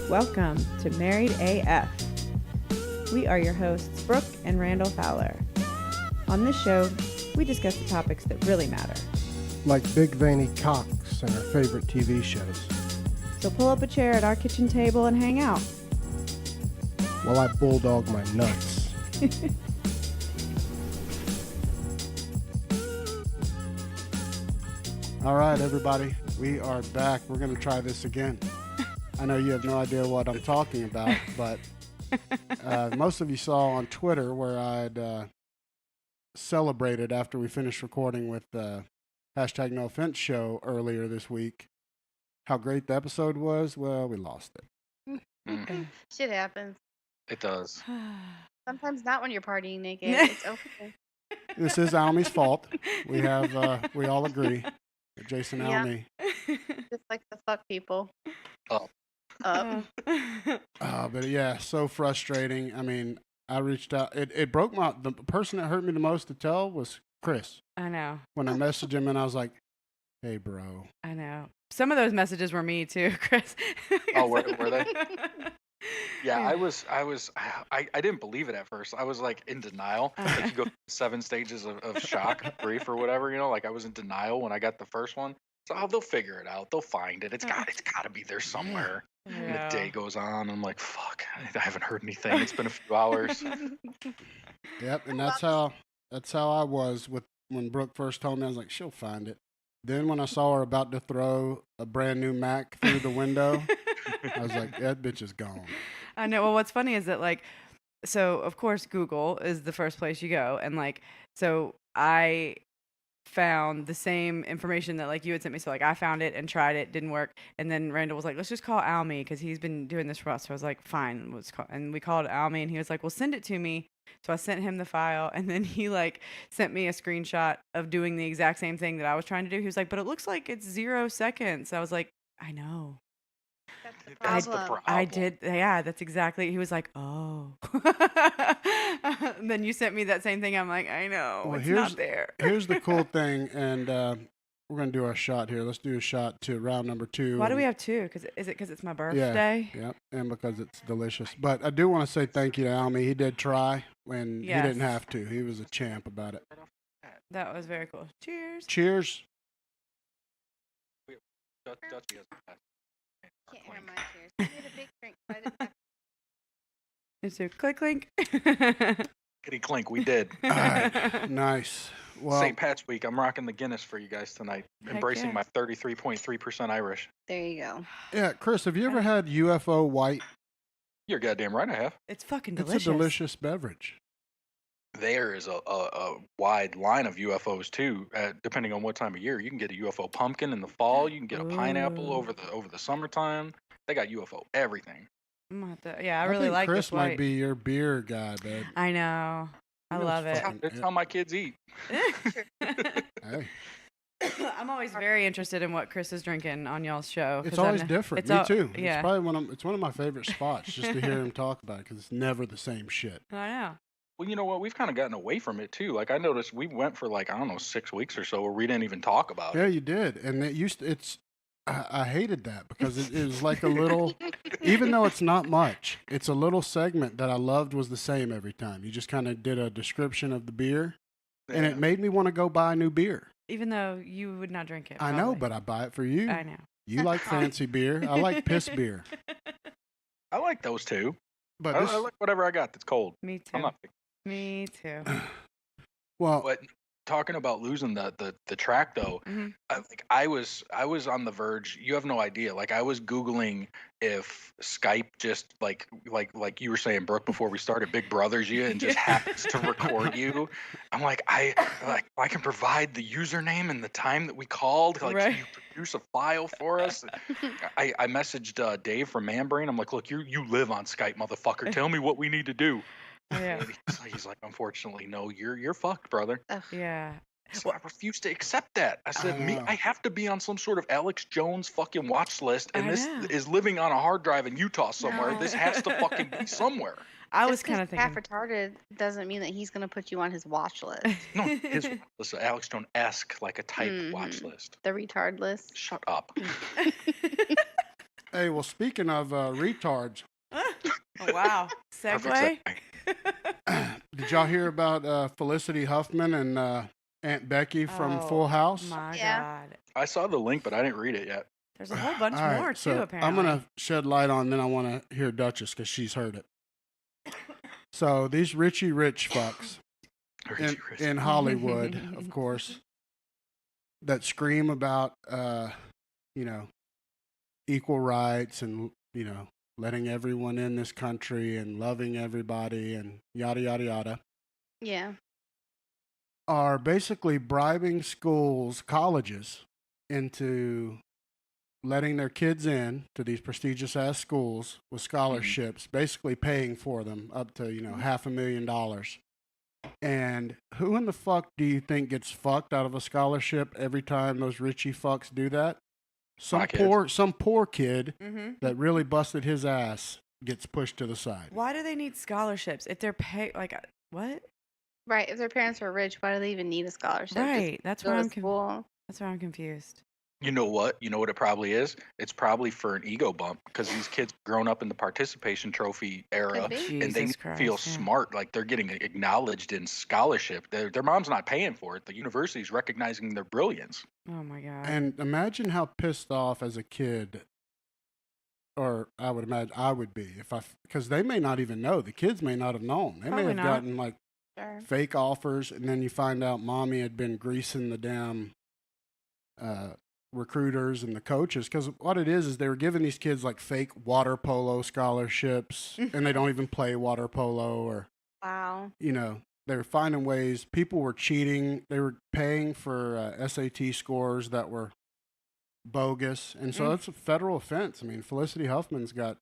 Welcome to Married AF. We are your hosts, Brooke and Randall Fowler. On this show, we discuss the topics that really matter. Like big veiny cocks and our favorite TV shows. So pull up a chair at our kitchen table and hang out. While I bulldog my nuts. All right, everybody. We are back. We're going to try this again. I know you have no idea what I'm talking about, but most of you saw on Twitter where I'd celebrated after we finished recording with the #No Offense show earlier this week. How great the episode was. Well, we lost it. Shit happens. It does. Sometimes not when you're partying naked. It's okay. This is Almy's fault. We have we all agree. Jason Yeah. Almy. Just like the fuck people. Up. But yeah, so frustrating. I mean, I reached out. It broke the person that hurt me the most to tell was Chris. I know. When I messaged him and I was like, hey, bro. I know. Some of those messages were me too, Chris. Oh, were they? Yeah, I didn't believe it at first. I was like in denial. Like you go 7 stages of shock, grief, or whatever, you know, like I was in denial when I got the first one. So they'll figure it out. They'll find it. It's got to be there somewhere. Yeah. And the day goes on. I'm like, fuck, I haven't heard anything. It's been a few hours. Yep, and that's how I was with when Brooke first told me. I was like, she'll find it. Then when I saw her about to throw a brand new Mac through the window, I was like, that bitch is gone. I know. Well, what's funny is that, like, so of course Google is the first place you go, and like, so I found the same information that like you had sent me. So like I found it and tried it, didn't work, and then Randall was like, let's just call Almy because he's been doing this for us. So I was like, fine, let's call. And we called Almy, and he was like, well, send it to me. So I sent him the file, and then he like sent me a screenshot of doing the exact same thing that I was trying to do. He was like, but it looks like it's 0 seconds. I was like, I know. That's the problem. I did. Yeah, that's exactly. He was like, oh. And then you sent me that same thing. I'm like, I know. Well, it's not there. Here's the cool thing, and we're going to do our shot here. Let's do a shot to round number 2. Why do we have 2? Is it because it's my birthday? Yeah, and because it's delicious. But I do want to say thank you to Almy. He did try when he didn't have to. He was a champ about it. That was very cool. Cheers. Cheers. Dutchie has a Can't hear my cheers. I need a big drink. I didn't have- It's a click clink. Kitty clink, we did. All right, nice. Well, St. Pat's week. I'm rocking the Guinness for you guys tonight. Heck Embracing yeah. my 33.3% Irish. There you go. yeah, Chris, have you ever had UFO White? You're goddamn right I have. It's fucking delicious. It's a delicious beverage. There is a wide line of UFOs too, depending on what time of year. You can get a UFO pumpkin in the fall. You can get a pineapple Ooh. over the summertime. They got UFO everything. I'm gonna have to- yeah, I really think like Chris this white. might be your beer guy, babe. I know. I He love knows it. fucking- It's how my kids eat. Hey, I'm always very interested in what Chris is drinking on y'all's show. it's 'cause I always know- different. it's Me al- too. Yeah, It's probably it's one of my favorite spots just to hear him talk about it because it's never the same shit. I know. Well, you know what? We've kind of gotten away from it too. Like I noticed we went for like, I don't know, 6 weeks or so where we didn't even talk about Yeah, it. you did, and it used to, I hated that because it was like a little, even though it's not much, it's a little segment that I loved was the same every time. You just kind of did a description of the beer, and it made me want to go buy a new beer. Even though you would not drink it. I know, probably. but I buy it for you. I know. You like fancy beer. I like piss beer. I like those too. But I this, like whatever I got that's cold. Me too. I'm not picky. Me too. well, But talking about losing the track though, Mhm. I was on the verge. You have no idea. Like I was Googling if Skype just like you were saying, Brooke, before we started, Big Brothers you and just happens to record you. I'm like I can provide the username and the time that we called. Like, Right. can you produce a file for us? I messaged Dave from Manbrain. I'm like, look, you live on Skype, motherfucker. Tell me what we need to do. Oh, yeah. And he's like, unfortunately, no, you're fucked, brother. Yeah. So I refuse to accept that. I said, I have to be on some sort of Alex Jones fucking watch list, and I this know. is living on a hard drive in Utah somewhere. No. This has to fucking be somewhere. I was Just 'cause kind of he's half thinking. retarded doesn't mean that he's going to put you on his watch list. No, his watch list, Alex Jones-esque, like a type watch Mhm. list. The retard list. Shut up. Hey, well, speaking of retards, Oh, wow. Perfect Segue. did y'all hear about Felicity Huffman and Aunt Becky from Oh, Full House? my Yeah. God. I saw the link, but I didn't read it yet. There's a whole bunch All right, more, too, so apparently. I'm going to shed light on, then I want to hear Duchess because she's heard it. So these Richie Rich fucks in Hollywood, of course, that scream about, equal rights and, letting everyone in this country and loving everybody and yada, yada, yada, Yeah. are basically bribing schools, colleges, into letting their kids in to these prestigious ass schools with scholarships, basically paying for them up to, $500,000. And who in the fuck do you think gets fucked out of a scholarship every time those Richie fucks do that? Some poor kid that really busted his ass gets pushed to the side. Why do they need scholarships if they're what? Right. If their parents are rich, why do they even need a scholarship? Right. That's Go where to I'm school. That's where I'm confused. You know what? You know what it probably is? It's probably for an ego bump because these kids grown up in the participation trophy era Could be. and they Jesus Christ, feel yeah. smart, like they're getting acknowledged in scholarship. Their mom's not paying for it. The university's recognizing their brilliance. Oh, my God. And imagine how pissed off as a kid, or I would imagine I would be because they may not even know. The kids may not have known. They may Probably have not. gotten like Sure. fake offers, and then you find out mommy had been greasing the damn recruiters and the coaches. Because what it is they were giving these kids like fake water polo scholarships, and they don't even play water polo, or Wow. they were finding ways. People were cheating. They were paying for SAT scores that were bogus, and so it's a federal offense. I mean, Felicity Huffman's got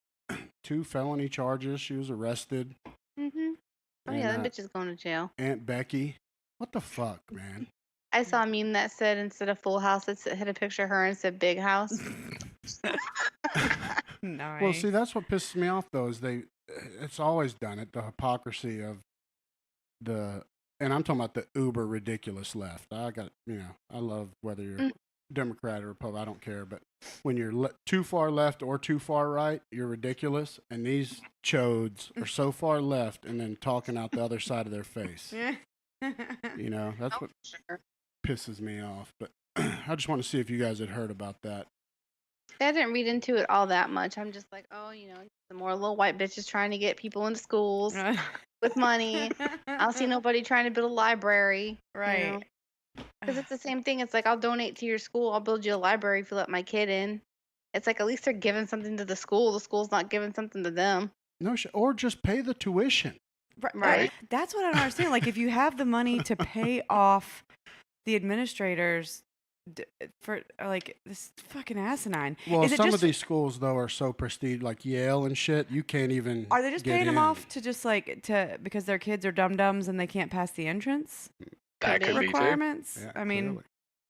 2 felony charges. She was arrested. Oh, And, yeah, that bitch is going to jail. Aunt Becky, what the fuck, man? I saw a meme that said instead of Full House, it had a picture of her and said Big House. Nice. Well, see, that's what pisses me off, though, is it's always done it, the hypocrisy of and I'm talking about the uber ridiculous left. I love whether you're Democrat or Republican, I don't care, but when you're too far left or too far right, you're ridiculous, and these chodes are so far left and then talking out the other side of their face. That's what pisses me off, but I just want to see if you guys had heard about that. I didn't read into it all that much. I'm just like, some more little white bitches trying to get people into schools with money. I don't see nobody trying to build a library. Right. Because it's the same thing. It's like, I'll donate to your school. I'll build you a library if you let my kid in. It's like, at least they're giving something to the school. The school's not giving something to them. No, or just pay the tuition. Right. That's what I don't understand. Like, if you have the money to pay off the administrators for like this fucking asinine. Well, some of these schools though are so prestige, like Yale and shit. You can't even. Are they just get paying them in. off to just because their kids are dum dums and they can't pass the entrance That could be too. requirements? Yeah, I mean, clearly.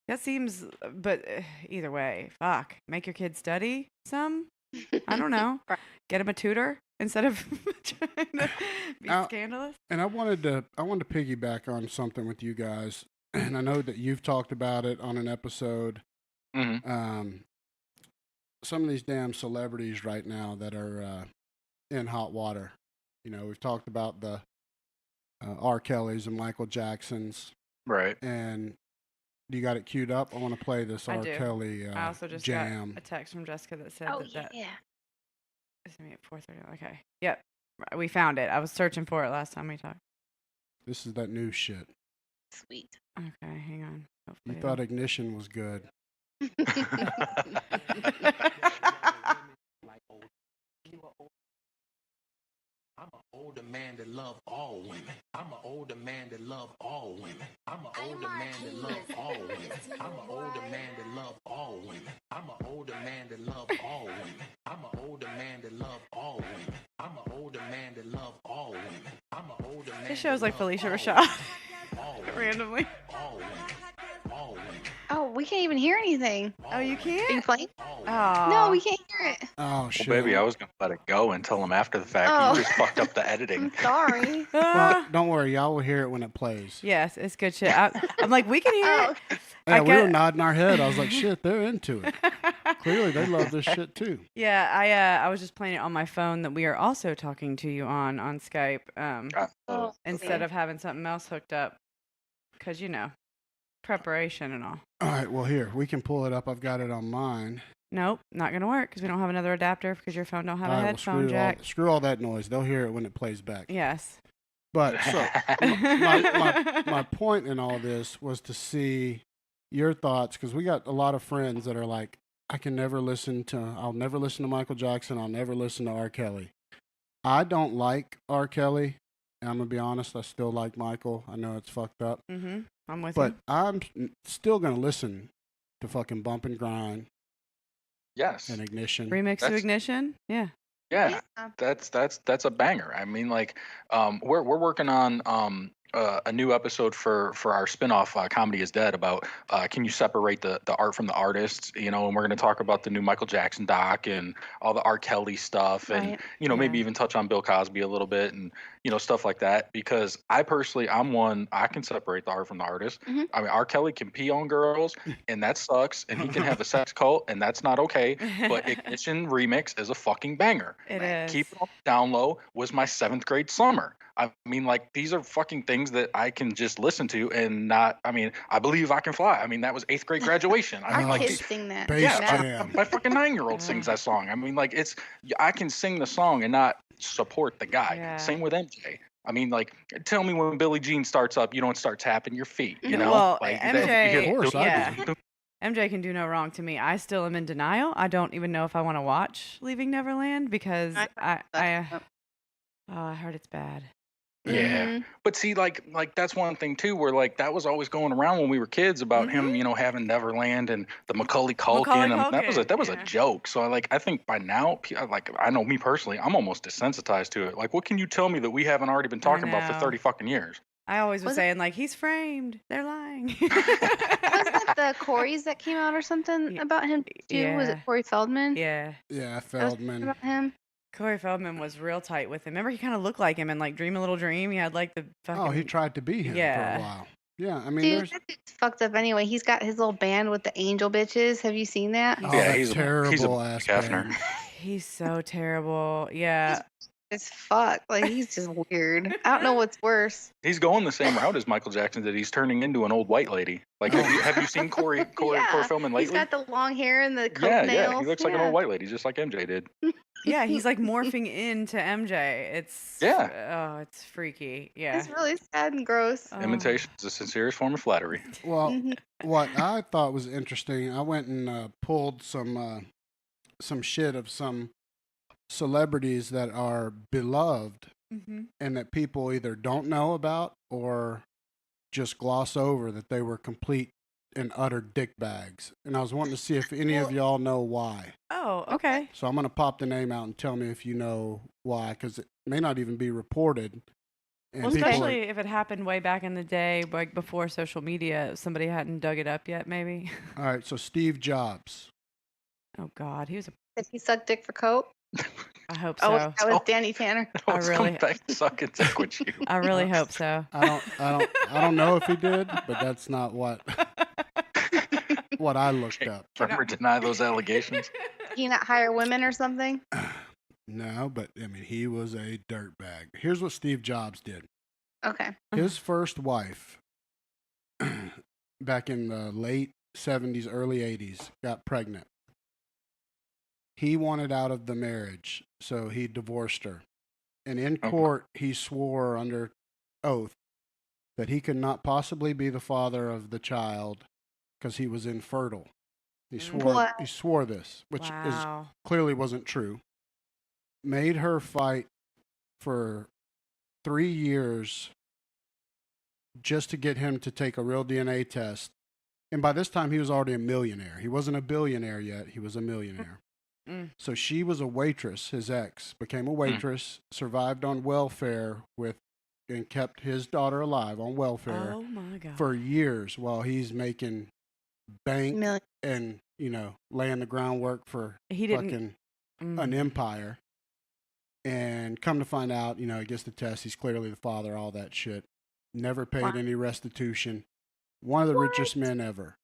that seems. But either way, fuck. Make your kids study some. I don't know. Get them a tutor instead of trying to be scandalous. And I wanted to piggyback on something with you guys, and I know that you've talked about it on an episode. Mm-hmm. Some of these damn celebrities right now that are in hot water. We've talked about the R. Kellys and Michael Jacksons. Right. And you got it queued up? I want to play this I R. do. Kelly I also just jam. got a text from Jessica that said that yeah. It's me at 4:30. Okay. Yep. We found it. I was searching for it last time we talked. This is that new shit. Sweet. Okay, hang on. You thought Ignition was good. I'm an older man that love all women. I'm an older man that love all women. I'm an older man that love all women. I'm an older man that love all women. I'm an older man that love all women. I'm an older man that love all women. I'm an older man that love all women. I'm an older man. This show's like Felicia Rashad. Randomly. All women. All women. Oh, we can't even hear anything. Oh, you Are you can't? playing? Oh. No, we can't hear it. Oh shit. Well, baby, I was gonna let it go and tell them after the fact. Oh. You just fucked up the editing. I'm sorry. Well, don't worry, y'all will hear it when it plays. Yes, it's good shit. I'm like, we can hear Oh, it. okay. Yeah, I we were got- nodding our head. I was like, shit, they're into it. Clearly, they love this shit too. Yeah, I was just playing it on my phone that we are also talking to you on Skype. Oh, Instead of having something else hooked up, because preparation and all. All right, well here we can pull it up. I've got it on mine. Nope, not gonna work because we don't have another adapter because your phone don't have All a right, headphone jack. screw all that noise. They'll hear it when it plays back. Yes. But so my point in all this was to see your thoughts, because we got a lot of friends that are like, I'll never listen to Michael Jackson. I'll never listen to R. Kelly. I don't like R. Kelly. And I'm gonna be honest. I still like Michael. I know it's fucked up, I'm with but you. I'm still gonna listen to fucking Bump and Grind Yes. and Ignition. Remix to That's- Ignition. Yeah. Yeah. That's a banger. I mean, like, we're working on a new episode for our spin-off Comedy is Dead about can you separate the art from the artists, and we're going to talk about the new Michael Jackson doc and all the R. Kelly stuff, and Right. maybe Yeah. even touch on Bill Cosby a little bit, and stuff like that, because I can separate the art from the artist. Mhm. I mean, R. Kelly can pee on girls and that sucks, and he can have a sex cult and that's not okay, but Ignition Remix is a fucking banger. It Right. is. Keep It Down Low was my 7th grade summer. I mean, like, these are fucking things that I can just listen to and not. I mean, I Believe I Can Fly. I mean, that was 8th grade graduation. I mean, Our like, kids sing that. Bass yeah, Jam. my fucking 9-year-old sings that song. I mean, like, I can sing the song and not support the guy. Yeah. Same with MJ. I mean, like, tell me when Billie Jean starts up, you don't start tapping your feet. You know, Well, like MJ, Of course, I yeah. do. MJ can do no wrong to me. I still am in denial. I don't even know if I want to watch Leaving Neverland because I heard it's bad. Yeah. Mhm. But see, like that's one thing too, where like that was always going around when we were kids about him, having Neverland and the Macaulay Culkin. Macaulay I mean, that was Culkin, a joke. So I think by now, I know me personally, I'm almost desensitized to it. Like, what can you tell me that we haven't already been talking about for know. 30 fucking years? I always was Was it- saying like he's framed. They're lying. Wasn't it the Corey's that came out or something Yeah. about him too? Was Yeah. it Corey Feldman? Yeah. Yeah, That was Feldman. about him. Corey Feldman was real tight with him. Remember, he kind of looked like him in like Dream a Little Dream. He had like the fucking. Oh, he tried to be him for Yeah. a while. Yeah, I mean, Dude, there's that dude's fucked up anyway. He's got his little band with the angel bitches. Have you seen that? oh, Yeah, that he's a terrible ass Gaffner. band. He's so terrible. Yeah. It's fuck. Like, he's just weird. I don't know what's worse. He's going the same route as Michael Jackson did. He's turning into an old white lady. Like, have you seen Corey Yeah, Feldman He's lately? got the long hair and the coat Yeah, nails. he looks like an old white lady, just like MJ did. Yeah, he's like morphing into MJ. It's Yeah. Oh, it's freaky. Yeah. It's really sad and gross. Oh. Imitation is the sincerest form of flattery. Well, Mhm. what I thought was interesting, I went and pulled some shit of some celebrities that are beloved Mhm. and that people either don't know about or just gloss over, that they were complete and utter dick bags. And I was wanting to see if any of y'all know why. Oh, okay. So I'm going to pop the name out and tell me if you know why, because it may not even be reported. And Well, people especially if it happened way back in the day, like before social media, somebody hadn't dug it up yet, maybe. all right, so Steve Jobs. Oh God, he was a. Did he suck dick for coke? I hope Oh, so. that was Danny Tanner. I Let's really- come back to sucking dick with you. I really hope so. I don't know if he did, but that's not what I looked up. Never deny those allegations. Did he not hire women or something? No, but I mean, he was a dirtbag. Here's what Steve Jobs did. Okay. His first wife, back in the late 70s, early 80s, got pregnant. He wanted out of the marriage, so he divorced her. And in Okay. court, he swore under oath that he could not possibly be the father of the child because he was infertile. He What? swore this, which Wow. clearly wasn't true. Made her fight for 3 years just to get him to take a real DNA test. And by this time, he was already a millionaire. He wasn't a billionaire yet. He was a millionaire. Mm. So she was a waitress. His ex became a waitress, survived on welfare and kept his daughter alive on welfare Oh my God. for years while he's making bank Million. and, laying the groundwork for He didn't. fucking Mm. an empire. And come to find out, he gets the test. He's clearly the father, all that shit. Never paid Wow. any restitution. One of the richest men ever.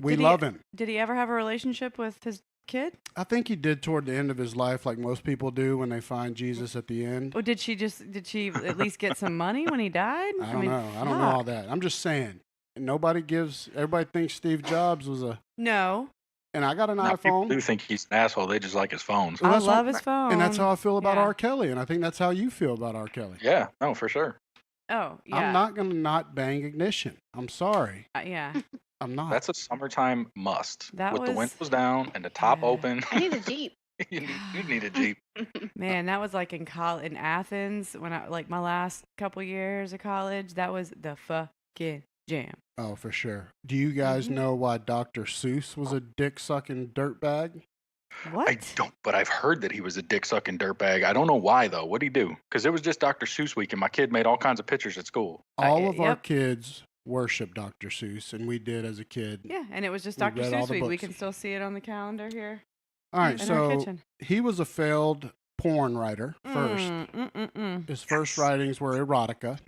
We Did he- love him. Did he ever have a relationship with his kid? I think he did toward the end of his life, like most people do when they find Jesus at the end. Or did she at least get some money when he died? I don't know. I don't know all that. I'm just saying. Everybody thinks Steve Jobs was No. and I got an Now, people iPhone. do think he's an asshole. They just like his phones. Well, I that's love what- his phone. And that's how I feel about Yeah. R. Kelly. And I think that's how you feel about R. Kelly. Yeah, no, for sure. Oh, yeah. I'm not going to not bang Ignition. I'm sorry. Yeah. I'm not. That's a summertime must. That With the was- windows down and the top Yeah. open. I need a Jeep. you need a Jeep. Man, that was like in Athens when I my last couple years of college. That was the fucking jam. Oh, for sure. Do you guys Mhm. know why Dr. Seuss was a dick-sucking dirtbag? What? I don't, but I've heard that he was a dick sucking dirtbag. I don't know why though. What'd he do? Because it was just Dr. Seuss week, and my kid made all kinds of pictures at school. All of our yep. kids worship Dr. Seuss, and we did as a kid. Yeah, and it was just We Dr. read all Seuss the week. We books. can still see it on the calendar here All right, in our so kitchen. he was a failed porn writer first. His first writings were erotica.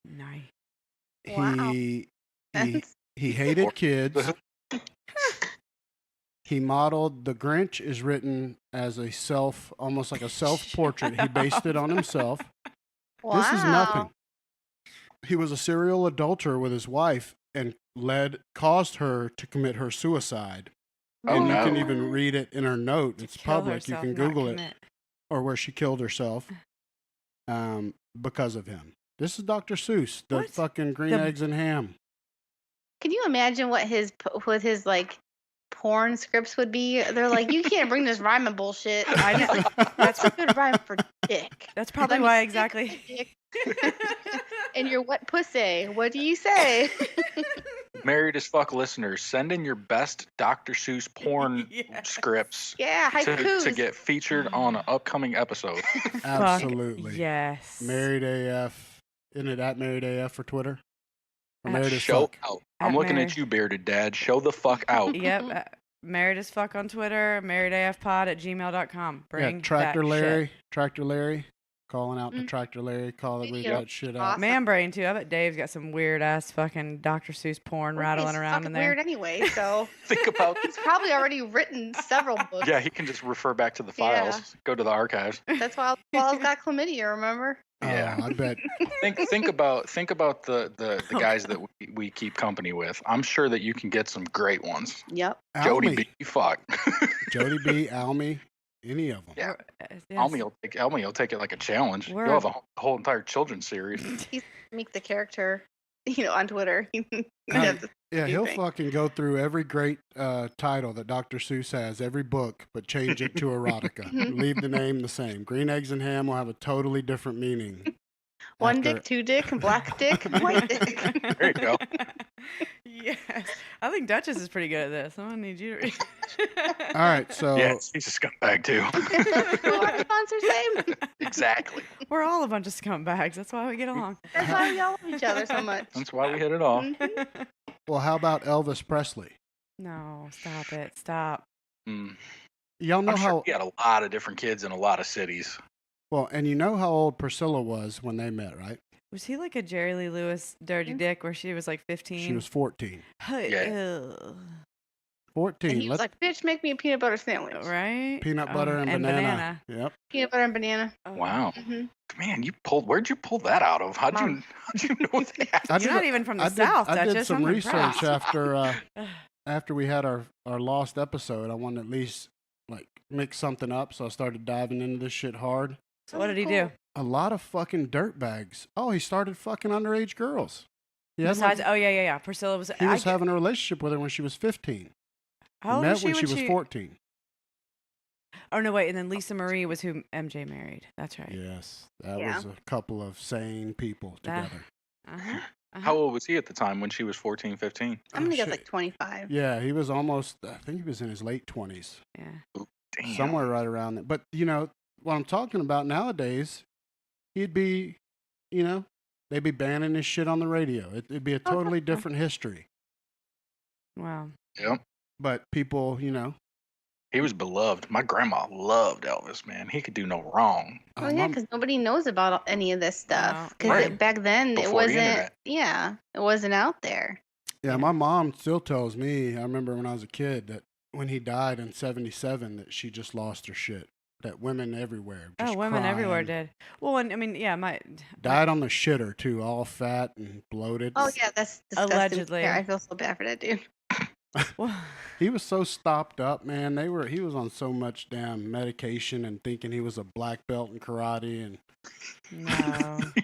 Nice. Wow. He That's- he hated kids. He modeled The Grinch is written as almost like a self-portrait. He based it on himself. Wow. This is nothing. He was a serial adulterer with his wife and caused her to commit her suicide. Oh, And no. you can even read it in her note. It's Kill public. You herself, can not Google it. commit. Or where she killed herself because of him. This is Dr. Seuss, the What? fucking green The- eggs and ham. Can you imagine what his porn scripts would be? They're like, you can't bring this rhyming bullshit. I know. That's a good rhyme for dick. That's probably Let me why stick exactly. my dick in your wet pussy. What do you say? Married as fuck listeners, send in your best Dr. Seuss porn Yes. scripts Yeah, haikus. to get featured on an upcoming episode. Absolutely. Yes. Married AF. Isn't it at Married AF for Twitter? Or At Married as Show fuck? out. I'm At looking Married. at you, bearded dad. Show the fuck out. Yep. Married as fuck on Twitter. marriedafpod@gmail.com. Bring Yeah, Tractor that Larry. shit. Tractor Larry. Calling out to Mm. Tractor Larry. Read Video. that shit out. Awesome. Man brain too. I bet Dave's got some weird ass fucking Dr. Seuss porn rattling He's around in fucking there. weird anyway, so Think about he's probably already written several books. Yeah, he can just refer back to the Yeah. files. Go to the archives. That's why Paul's got chlamydia, remember? Yeah. Oh, I bet. Think about the guys that we keep company with. I'm sure that you can get some great ones. Yep. Jody Almy. B. Fuck. Jody B. Almy. Any of them. Yeah. Yes. Almy will take it like a challenge. We're- You'll have a whole entire children's series. He's make the character, on Twitter. Yeah, he'll Anything. fucking go through every great title that Dr. Seuss has, every book, but change it to erotica. Leave the name the same. Green Eggs and Ham will have a totally different meaning. One after- dick, two dick, black dick, white dick. There you go. Yes. I think Duchess is pretty good at this. I'm gonna need you to read. All right, so Yeah, he's a scumbag too. Who our sponsor's name? Exactly. We're all a bunch of scumbags. That's why we get along. That's why we all love each other so much. That's why we hit it off. Mhm. well, how about Elvis Presley? No, stop it. Stop. Mm. Y'all know I'm sure how he had a lot of different kids in a lot of cities. well, and you know how old Priscilla was when they met, right? Was he like a Jerry Lee Lewis dirty dick where she was like 15? She was 14. Yeah. Ugh. 14. And he was Let's like, bitch, make me a peanut butter sandwich. Right? peanut butter and banana. Yep. Peanut butter and banana. Oh. Wow. hmm Man, where'd you pull that out of? How'd you know that? I You're did not a- even from the I did, South, I did Duchess. some I'm research impressed. after we had our lost episode. I wanted to at least like mix something up, so I started diving into this shit hard. So what did he do? A lot of fucking dirtbags. Oh, he started fucking underage girls. He had, Besides, like, oh yeah. Priscilla was. he was having a relationship with her when she was 15. How old Met was she when she was 14. Oh no, wait. And then Lisa Marie was who MJ married. That's right. Yes, that Yeah. was a couple of sane people Ah. together. Uh-huh. How old was he at the time when she was 14, 15? I'm going to Oh, guess shit. like 25. Yeah, he was almost. I think he was in his late 20s, Yeah. Damn. somewhere right around there. But what I'm talking about nowadays, he'd be, they'd be banning his shit on the radio. It'd be a totally different history. Wow. Yep. But people, He was beloved. My grandma loved Elvis, man. He could do no wrong. Well, yeah, because nobody knows about any of this stuff. Because Right. back then it Before the wasn't. internet. Yeah, it wasn't out there. Yeah, my mom still tells me, I remember when I was a kid, that when he died in 77, that she just lost her shit. That women everywhere just women everywhere crying. did. Well, and I mean, yeah, Died on the shitter, too, all fat and bloated. Oh, yeah, that's disgusting. Allegedly. Yeah, I feel so bad for that dude. He was so stopped up, man. He was on so much damn medication and thinking he was a black belt in karate and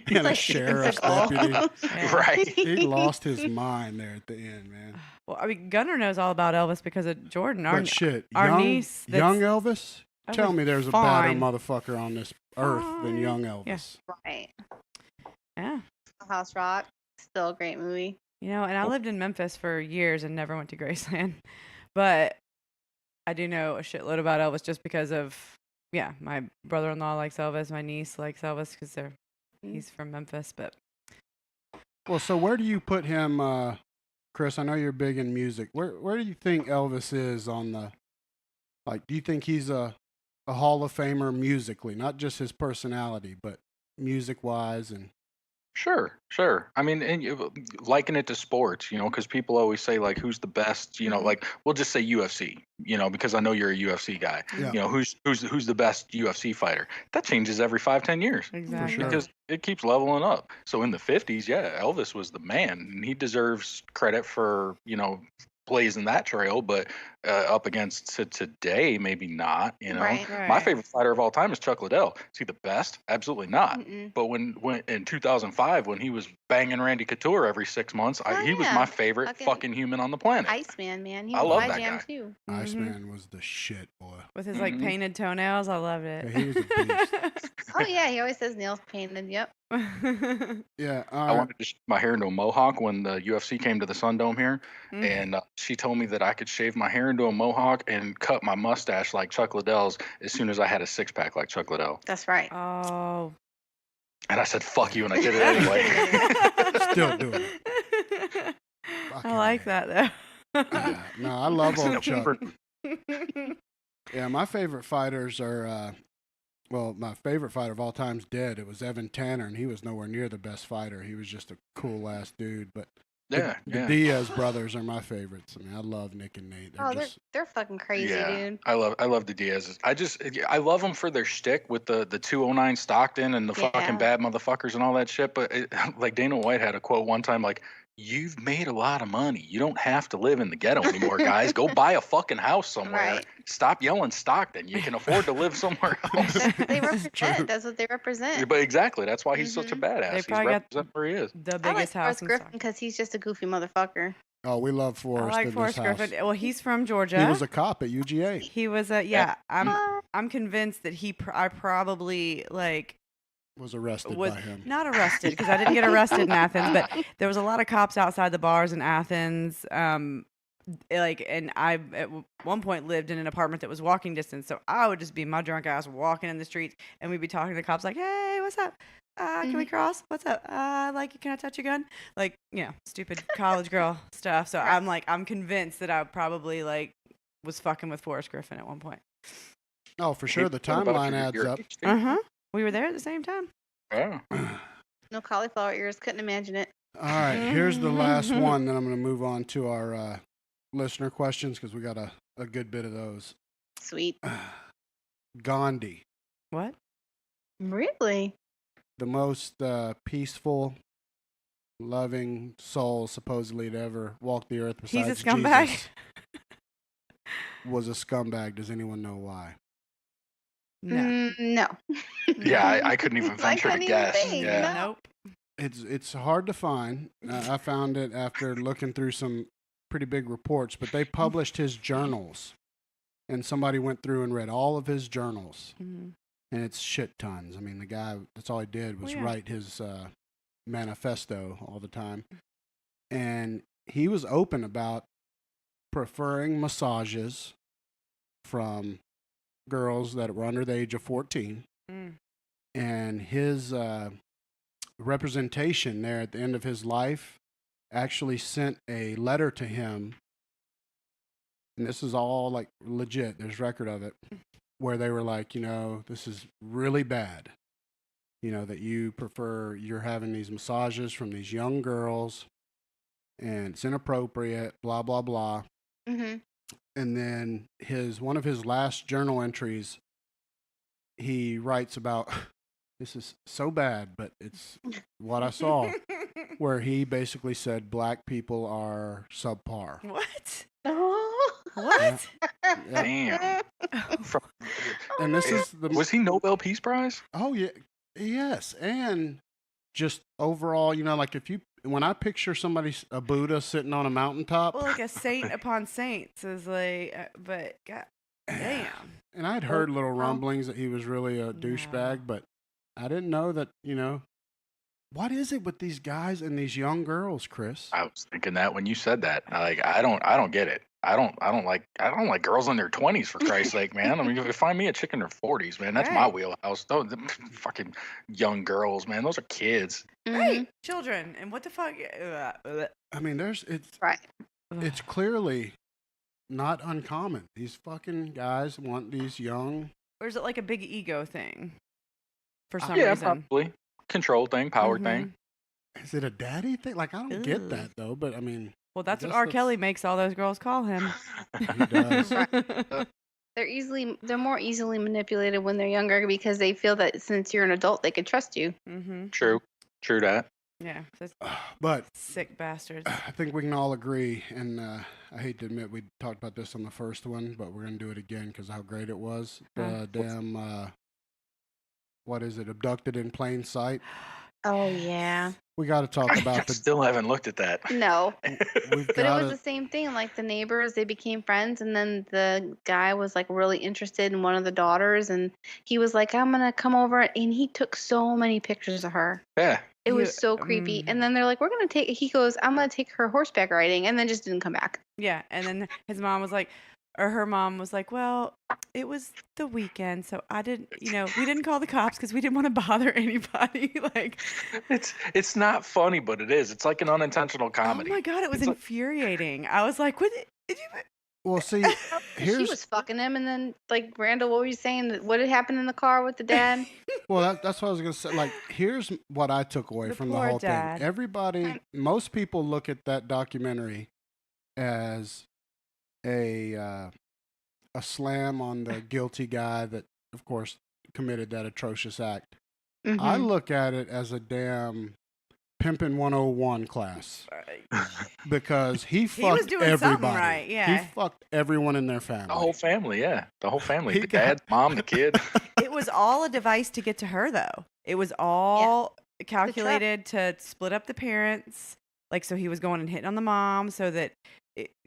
and a sheriff's deputy. Yeah. Right. He lost his mind there at the end, man. Well, I mean, Gunnar knows all about Elvis because of Jordan. But shit, our niece, young Elvis. Tell me there's a better fine. motherfucker on this earth than young Elvis. Right. Yeah. House Rock, still a great movie. You know, and I lived in Memphis for years and never went to Graceland, but I do know a shitload about Elvis just because of, my brother-in-law likes Elvis, my niece likes Elvis because he's from Memphis. But well, so where do you put him, Chris? I know you're big in music. Where do you think Elvis is on the? Like, do you think he's a Hall of Famer musically, not just his personality, but music-wise and? Sure. I mean, and you liken it to sports, because people always say, like, who's the best, like, we'll just say UFC, because I know you're a UFC guy. Yeah. Who's the best UFC fighter? That changes every 5-10 years. exactly. sure. Because it keeps leveling up. So in the 50s, Elvis was the man, and he deserves credit for, blazing that trail, but up against today, maybe not. Right. My favorite fighter of all time is Chuck Liddell. Is he the best? Absolutely not. Mm-mm. But when in 2005, when he was banging Randy Couture every 6 months, he was my favorite fucking human on the planet. Iceman, man. He I was love my that jam guy. too. Iceman was the shit, boy. With his like painted toenails, I loved it. Yeah, he was a beast. Oh yeah, he always says nails painted. Yep. Yeah. I wanted to shave my hair into a mohawk when the UFC came to the Sun Dome here, and she told me that I could shave my hair into a mohawk and cut my mustache like Chuck Liddell's as soon as I had a six-pack like Chuck Liddell. That's right. Oh. And I said, "Fuck you," and I did it anyway. Still doing it. I like that though. No, I love old Chuck. Super- Yeah, my favorite fighters are, my favorite fighter of all time is dead. It was Evan Tanner, and he was nowhere near the best fighter. He was just a cool-ass dude. But the Diaz brothers are my favorites. I mean, I love Nick and Nate. They're fucking crazy, dude. I love the Diaz's. I love them for their shtick with the 209 Stockton and the fucking bad motherfuckers and all that shit. But like Dana White had a quote one time, like, "You've made a lot of money. You don't have to live in the ghetto anymore, guys. Go buy a fucking house somewhere. Right. Stop yelling Stockton. You can afford to live somewhere else." They represent. That's what they represent. But exactly, that's why he's such a badass. They He's probably got representing where he is. the I biggest like house Forrest in Griffin Stockton. because he's just a goofy motherfucker. Oh, we love Forrest. I like in Forrest this house. Griffin. Well, he's from Georgia. He was a cop at UGA. He was I'm convinced that I probably like Was arrested was by him. not arrested because I didn't get arrested in Athens, but there was a lot of cops outside the bars in Athens. And I at one point lived in an apartment that was walking distance, so I would just be my drunk ass walking in the streets, and we'd be talking to the cops like, "Hey, what's up? Can we cross? What's up? Can I touch your gun?" Like, stupid college girl stuff. So I'm convinced that I probably was fucking with Forrest Griffin at one point. Oh, for sure. The timeline adds up. We were there at the same time. Yeah. No cauliflower ears. Couldn't imagine it. All right, here's the last one. Then I'm going to move on to our listener questions because we got a good bit of those. Sweet. What? Gandhi, Really? the most peaceful, loving soul supposedly to ever walk the earth besides He's a scumbag. Jesus, was a scumbag. Does anyone know why? No. No. Yeah, I couldn't even venture to couldn't even guess. think, Yeah. no. Nope. It's hard to find. I found it after looking through some pretty big reports, but they published his journals, and somebody went through and read all of his journals, Mhm. and it's shit tons. I mean, the guy, that's all he did was write his manifesto all the time, and he was open about preferring massages from girls that were under the age of 14, and his representation there at the end of his life actually sent a letter to him and this is all like legit, there's record of it, where they were like, this is really bad. That you're having these massages from these young girls and it's inappropriate, blah, blah, blah. Mm-hmm. And then one of his last journal entries, he writes about, this is so bad, but it's what I saw, where he basically said black people are subpar. What? Oh. What? Yeah. Damn. And this is was he Nobel Peace Prize? Oh yeah, yes, and just overall, like when I picture a Buddha sitting on a mountaintop, Well, like a saint upon saints is like, but god damn. And I'd heard little rumblings that he was really a douchebag, but I didn't know that. What is it with these guys and these young girls, Chris? I was thinking that when you said that. I don't get it. I don't like girls in their 20s, for Christ's sake, man. I mean, if you find me a chick in her 40s, man, that's my wheelhouse. Those fucking young girls, man, those are kids. Right, children, and what the fuck? I mean, it's clearly not uncommon. These fucking guys want these young. Or is it like a big ego thing? For some yeah, reason. probably control thing, power thing. Is it a daddy thing? Like, I don't get that though. But I mean, well, that's what R. Kelly makes all those girls call him. He does. They're more easily manipulated when they're younger because they feel that since you're an adult, they can trust you. Mm-hmm. True that. Yeah, but sick bastards. I think we can all agree, and I hate to admit we talked about this on the first one, but we're gonna do it again because how great it was. The damn, what is it? Abducted in plain sight. Oh yeah. We got to talk about Still haven't looked at that. No. But it was the same thing. Like the neighbors, they became friends, and then the guy was like really interested in one of the daughters, and he was like, "I'm gonna come over," and he took so many pictures of her. Yeah. It was so creepy. And then they're like, he goes, "I'm gonna take her horseback riding," and then just didn't come back. Yeah, and then his mom was like, or her mom was like, well, it was the weekend, so I didn't, we didn't call the cops because we didn't want to bother anybody. Like, it's not funny, but it is. It's like an unintentional comedy. Oh my god, it was infuriating. I was like, what? Did you? Well, see, she was fucking him, and then like Randall, what were you saying? What had happened in the car with the dad? Well, that's what I was gonna say. Like, here's what I took away from the whole thing. Everybody, most people look at that documentary as a slam on the guilty guy that, of course, committed that atrocious act. Mm-hmm. I look at it as a damn Pimpin' 101 class because he fucked everybody. Right, yeah. He fucked everyone in their family. The whole family, yeah. The whole family. The dad, mom, the kid. It was all a device to get to her, though. It was all calculated to split up the parents. Like, so he was going and hitting on the mom so that,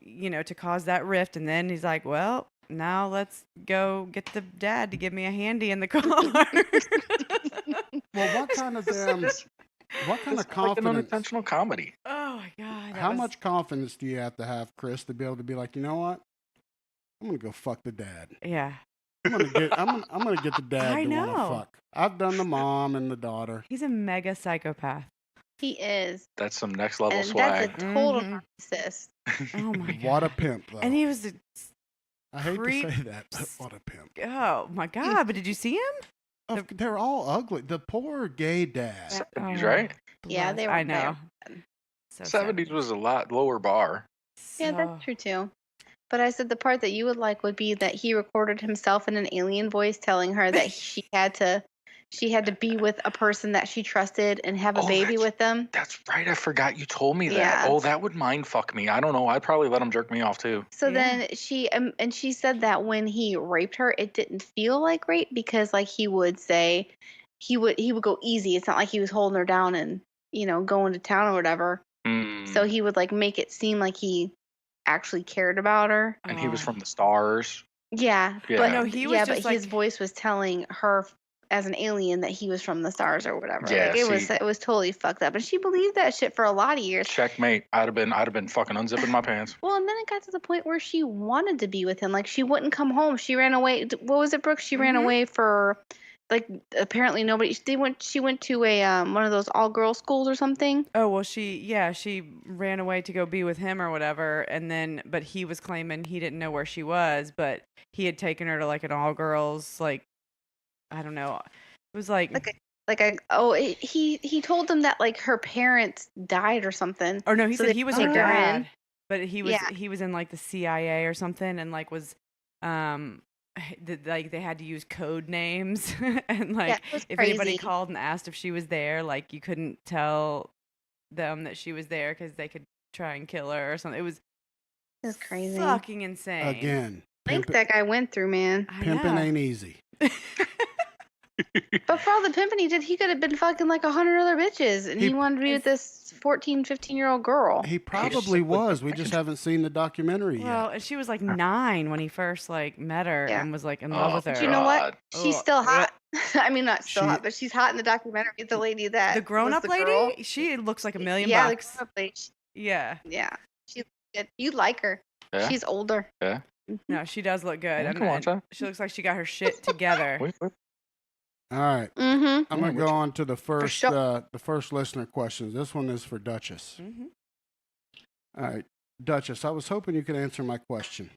to cause that rift. And then he's like, well, now let's go get the dad to give me a handy in the car. Well, what kind of confidence? Like an unintentional comedy. Oh my god! How much confidence do you have to have, Chris, to be able to be like, you know what? I'm gonna go fuck the dad. Yeah. I'm gonna get the dad I to know. wanna fuck. I've done the mom and the daughter. He's a mega psychopath. He is. That's some next level and swag. That's a total narcissist. Oh my god! What a pimp, though. And he was. I hate to say that, but what a pimp. Oh my god! But did you see him? They're all ugly. The poor gay dad. 70s, right? Yeah, they were. I know. So 70s was a lot lower bar. Yeah, that's true too. But I said the part that you would like would be that he recorded himself in an alien voice telling her that she had to be with a person that she trusted and have a baby with them. That's right. I forgot you told me that. Yeah. Oh, that would mind fuck me. I don't know. I'd probably let him jerk me off too. So then she said that when he raped her, it didn't feel like rape because like he would say he would go easy. It's not like he was holding her down and, going to town or whatever. So he would like make it seem like he actually cared about her. And he was from the stars. Yeah. But no, but his voice was telling her as an alien that he was from the stars or whatever. Yeah, like it was totally fucked up. And she believed that shit for a lot of years. Checkmate. I'd have been fucking unzipping my pants. Well, and then it got to the point where she wanted to be with him. Like she wouldn't come home. She ran away. What was it, Brooke? She ran away like apparently nobody. She went to a one of those all girls schools or something. Oh, well, she ran away to go be with him or whatever, and then, but he was claiming he didn't know where she was, but he had taken her to like an all girls, like, I don't know. It was like, He told them that like her parents died or something. or no, he so said they he was take her her dad, in. but he Yeah. was in like the CIA or something, and like was, like they had to use code names, and Yeah, like it was if anybody crazy. called and asked if she was there, like you couldn't tell them that she was there because they could try and kill her or something. It was It was crazy. fucking insane. Again, I think that guy went through, man. I pimping know. ain't easy. But for all the pimping he did, he could have been fucking like 100 other bitches, and he He- wanted to be with this 14, 15-year-old girl. He probably was. We just haven't seen the documentary Well, yet. and she was like 9 when he first like met her Yeah. and was like in love with her. But you know what? She's Oh, still hot. I mean, not still She- hot, but she's hot in the documentary. The lady that the grown-up was the lady, girl. she looks like $1 million Yeah, the bucks. grown-up lady. Yeah. Yeah, she's good. You like her. Yeah. She's older. Yeah. No, she does look good. I and, can watch and that. she looks like she got her shit together. Wait. All right. Mm-hmm. I'm gonna go on to the first sure. the first listener questions. This one is for Duchess. Mm-hmm. All right, Duchess, I was hoping you could answer my question.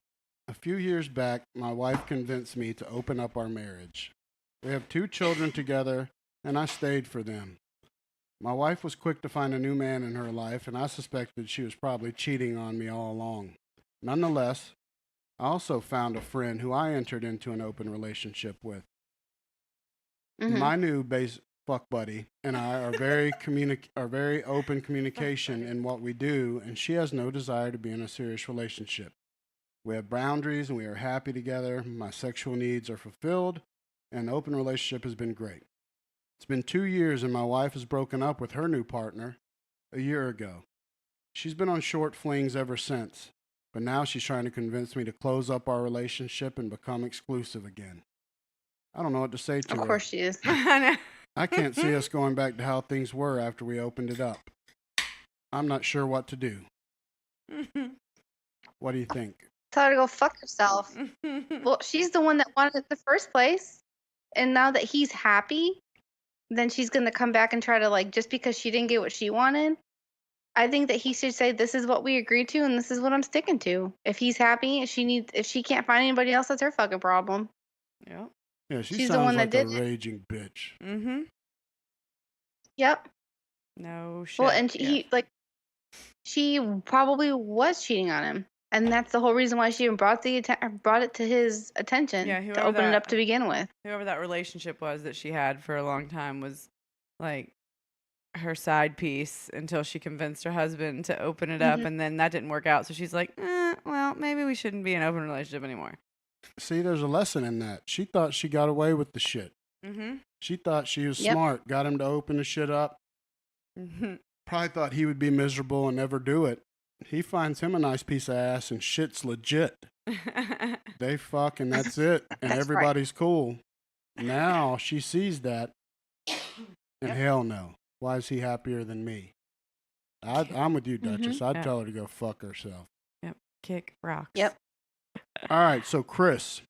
A few years back, my wife convinced me to open up our marriage. We have 2 children together, and I stayed for them. My wife was quick to find a new man in her life, and I suspected she was probably cheating on me all along. Nonetheless, I also found a friend who I entered into an open relationship with. Mm-hmm. My new fuck buddy and I are very open communication in what we do, and she has no desire to be in a serious relationship. We have boundaries and we are happy together. My sexual needs are fulfilled, and the open relationship has been great. It's been 2 years and my wife has broken up with her new partner a year ago. She's been on short flings ever since, but now she's trying to convince me to close up our relationship and become exclusive again. I don't know what to say to her. Of course she is. I can't see us going back to how things were after we opened it up. I'm not sure what to do. What do you think? Tell her to go fuck herself. Well, she's the one that wanted it in the first place. And now that he's happy, then she's going to come back and try to, like, just because she didn't get what she wanted. I think that he should say, this is what we agreed to and this is what I'm sticking to. If he's happy, if she can't find anybody else, that's her fucking problem. Yep. Yeah, she She's the sounds one like that a did it. raging bitch. Mm-hmm. Yep. No shit. Well, and yeah. she probably was cheating on him. And that's the whole reason why she even brought it to his attention to open it up to begin with. Whoever that relationship was that she had for a long time was like her side piece until she convinced her husband to open it up, and then that didn't work out. So she's like, well, maybe we shouldn't be in an open relationship anymore. See, there's a lesson in that. She thought she got away with the shit. Mm-hmm. She thought she was smart, got him to open the shit up. Mm-hmm. Probably thought he would be miserable and never do it. He finds him a nice piece of ass and shit's legit. They fuck and that's it. And That's everybody's cool. Now she sees that and hell no. Why is he happier than me? I'm with you, Duchess. I'd tell her to go fuck herself. Yep. Kick rocks. Yep. All right, so Chris,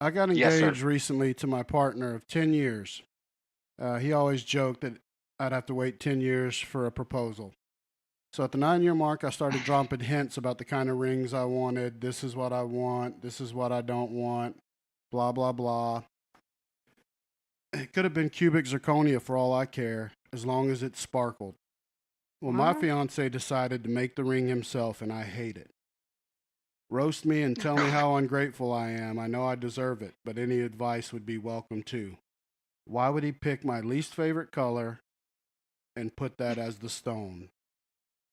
I got Yes, engaged sir. recently to my partner of 10 years. He always joked that I'd have to wait 10 years for a proposal. So at the 9-year mark, I started dropping hints about the kind of rings I wanted. This is what I want. This is what I don't want. Blah, blah, blah. It could have been cubic zirconia for all I care, as long as it sparkled. Well, my fiance decided to make the ring himself, and I hate it. Roast me and tell me how ungrateful I am. I know I deserve it, but any advice would be welcome too. Why would he pick my least favorite color and put that as the stone?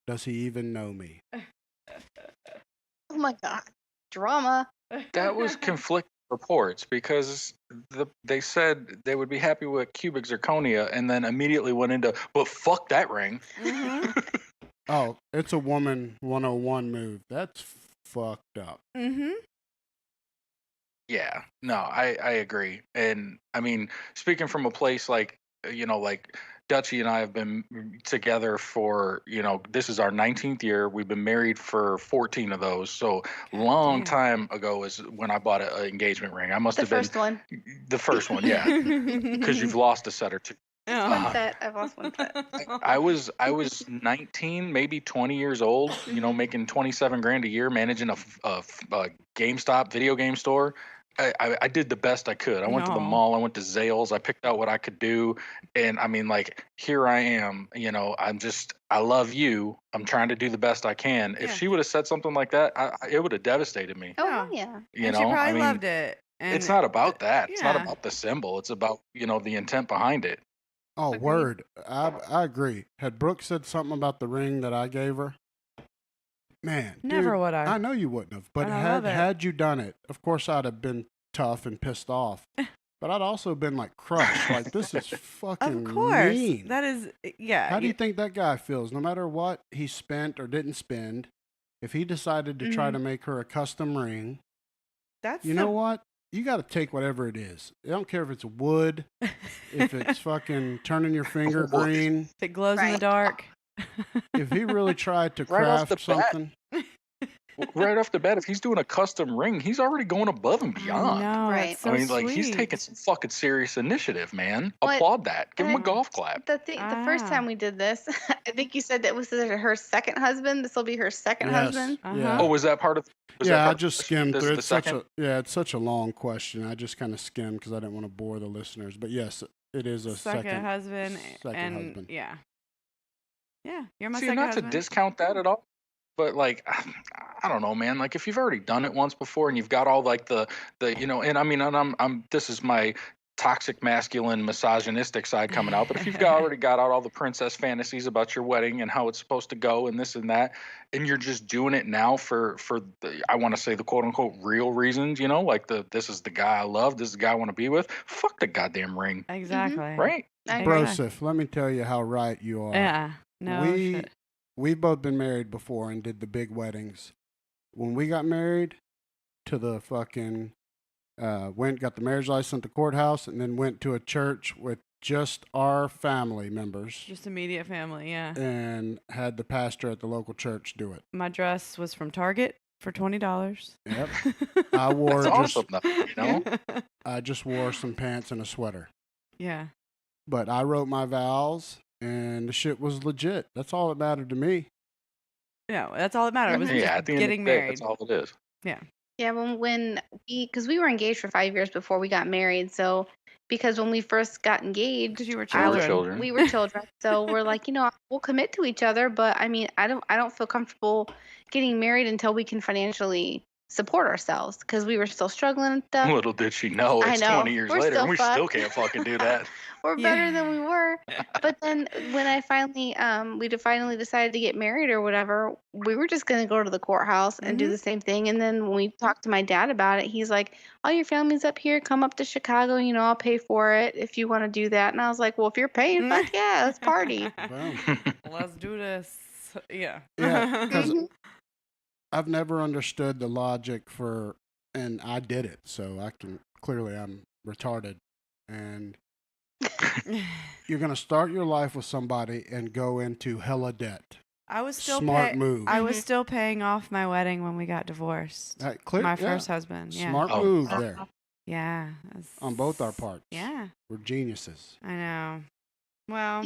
Does he even know me? Oh my God. Drama. That was conflicting reports because they said they would be happy with cubic zirconia and then immediately went into, but fuck that ring. Mm-hmm. Oh, it's a woman 101 move. That's fucked up. Mm-hmm. Yeah, no, I agree. And I mean, speaking from a place like, like Dutchie and I have been together for, this is our 19th year. We've been married for 14 of those. So long time ago is when I bought an engagement ring. I must The have been first one. The first one, yeah, because you've lost a set or two. One set. I've lost one set. I was 19, maybe 20 years old, making 27 grand a year, managing a GameStop video game store. I did the best I could. I went to the mall. I went to Zales. I picked out what I could do. And I mean, like, here I am, I love you. I'm trying to do the best I can. If she would have said something like that, it would have devastated me. Oh, yeah. And she probably loved it. And it's not about that. It's not yeah. about the symbol. It's about, the intent behind it. Oh, Agreed. word. I agree. Had Brooke said something about the ring that I gave her, man, Never dude, would I. I know you wouldn't have. But And I love it. had you done it, of course I'd have been tough and pissed off. But I'd also been like crushed. Like, this is fucking Of course. mean. That is, yeah. How do you think that guy feels? No matter what he spent or didn't spend, if he decided to try to make her a custom ring, That's you know what? You got to take whatever it is. I don't care if it's wood, if it's fucking turning your finger green. If it glows in the Right. dark. If he really tried to Right off craft the bat. something, Right off the bat, if he's doing a custom ring, he's already going above and beyond. No, Right. that's so I mean, like, he's sweet. taking some fucking serious initiative, man. Well, Applaud that. Give him a and golf clap. The first time we did this, I think you said that was her second husband. This will be her second yes, husband. yeah. Oh, was that part of? Was that Yeah, I part of just the- skimmed this through. the second? It's such a long question. I just kind of skimmed because I didn't want to bore the listeners. But yes, it is a second husband. second and husband. yeah. Yeah, you're my See, second not husband. to discount that at all, but like, I don't know, man. Like, if you've already done it once before and you've got all like the and I mean, and I'm this is my toxic masculine misogynistic side coming out, but if you've already got out all the princess fantasies about your wedding and how it's supposed to go and this and that, and you're just doing it now for the, I want to say, the quote unquote real reasons, like this is the guy I love, this is the guy I want to be with. Fuck the goddamn ring, Exactly. right? I agree. Broseph, let me tell you how right you are. Yeah. No shit. We've both been married before and did the big weddings. When we got married to the fucking got the marriage license at the courthouse and then went to a church with just our family members Just immediate family, yeah. and had the pastor at the local church do it. My dress was from Target for $20. Yep. I wore That's just awesome, though, I just wore some pants and a sweater. Yeah. But I wrote my vows and the shit was legit. That's all that mattered to me. Yeah, that's all that mattered. It was Yeah, just at the end getting of the day, married. that's all it is. Yeah, because we were engaged for 5 years before we got married. So because when we first got engaged, Because you were I was- children. we were children. So we're like, we'll commit to each other, but I mean, I don't feel comfortable getting married until we can financially support ourselves because we were still struggling and stuff. Little did she know, I it's know. 20 years We're later, still and we still fucked. can't fucking do that. We're better than we were. But then when I finally finally decided to get married or whatever, we were just gonna go to the courthouse and do the same thing. And then when we talked to my dad about it, he's like, "All your family's up here. Come up to Chicago. I'll pay for it if you want to do that." And I was like, "Well, if you're paying, fuck yeah, let's party." Boom. Let's do this. Yeah. Yeah, 'cause Mhm. I've never understood the logic for, and I did it, so clearly I'm retarded. And you're going to start your life with somebody and go into hella debt. I was still Smart move. I was still paying off my wedding when we got divorced. My first husband. Yeah. Smart Oh. move there Yeah. on both our parts. Yeah. We're geniuses. I know. Well,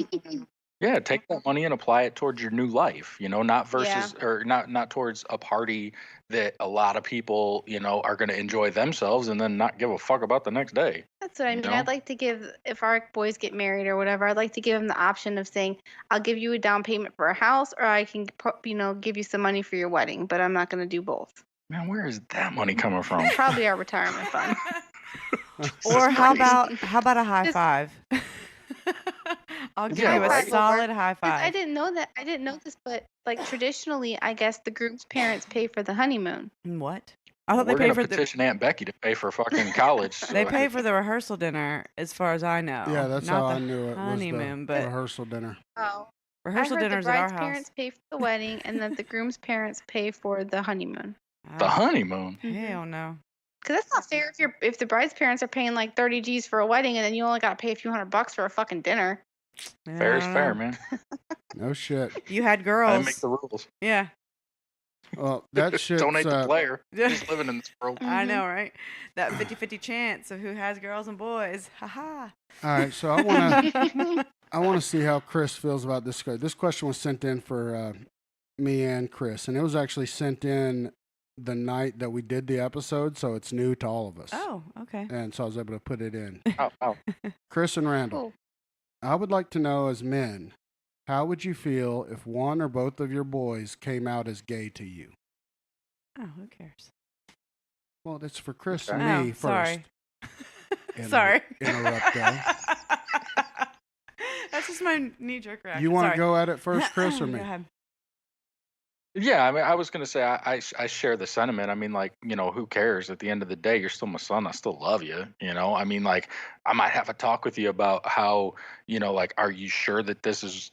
Yeah, take that money and apply it towards your new life, not versus or not towards a party that a lot of people, are going to enjoy themselves and then not give a fuck about the next day. That's what I mean. know? I'd like to give, if our boys get married or whatever, I'd like to give them the option of saying, I'll give you a down payment for a house, or I can, give you some money for your wedding, but I'm not going to do both. Man, where is that money coming from? Probably our retirement fund. or how crazy. about a high Just- five? I'll give Yeah, you a right. solid high 'Cause I five. didn't know that. I didn't know this, but like traditionally, I guess the groom's parents pay for the honeymoon. What? I thought they We're pay gonna for the petition Aunt Becky to pay for fucking college. they so- pay for the rehearsal dinner, as far as I know. Yeah, that's Not how the I knew it was honeymoon, the but rehearsal dinner. Oh, rehearsal I heard dinners the at our bride's house. parents pay for the wedding, and then the groom's parents pay for the honeymoon. The honeymoon. Hell no. Because that's not fair if the bride's parents are paying like 30 G's for a wedding, and then you only got to pay a few $100 for a fucking dinner. Fair is I don't fair, know. man. No shit. You had I girls. make the rules. Yeah. Well, that shit's Don't hate the player. Just living in this world. I know, right? That 50-50 chance of who has girls and boys. Ha all right. So I want to see how Chris feels about this. This question was sent in for me and Chris, and it was actually sent in the night that we did the episode, so it's new to all of us. Oh, okay. And so I was able to put it in. Oh. Chris and Randall, Cool. I would like to know, as men, how would you feel if one or both of your boys came out as gay to you? Oh, who cares? Well, it's for Chris Okay. and me Oh, first. sorry. Interrupt- Sorry. Interrupt though. That's just my knee-jerk reaction. You want to Sorry. go at it first, Chris, or Go me? ahead. Yeah, I mean, I was gonna say I share the sentiment. I mean, like, who cares? At the end of the day, you're still my son. I still love you. I mean, like, I might have a talk with you about how, like, are you sure that this is,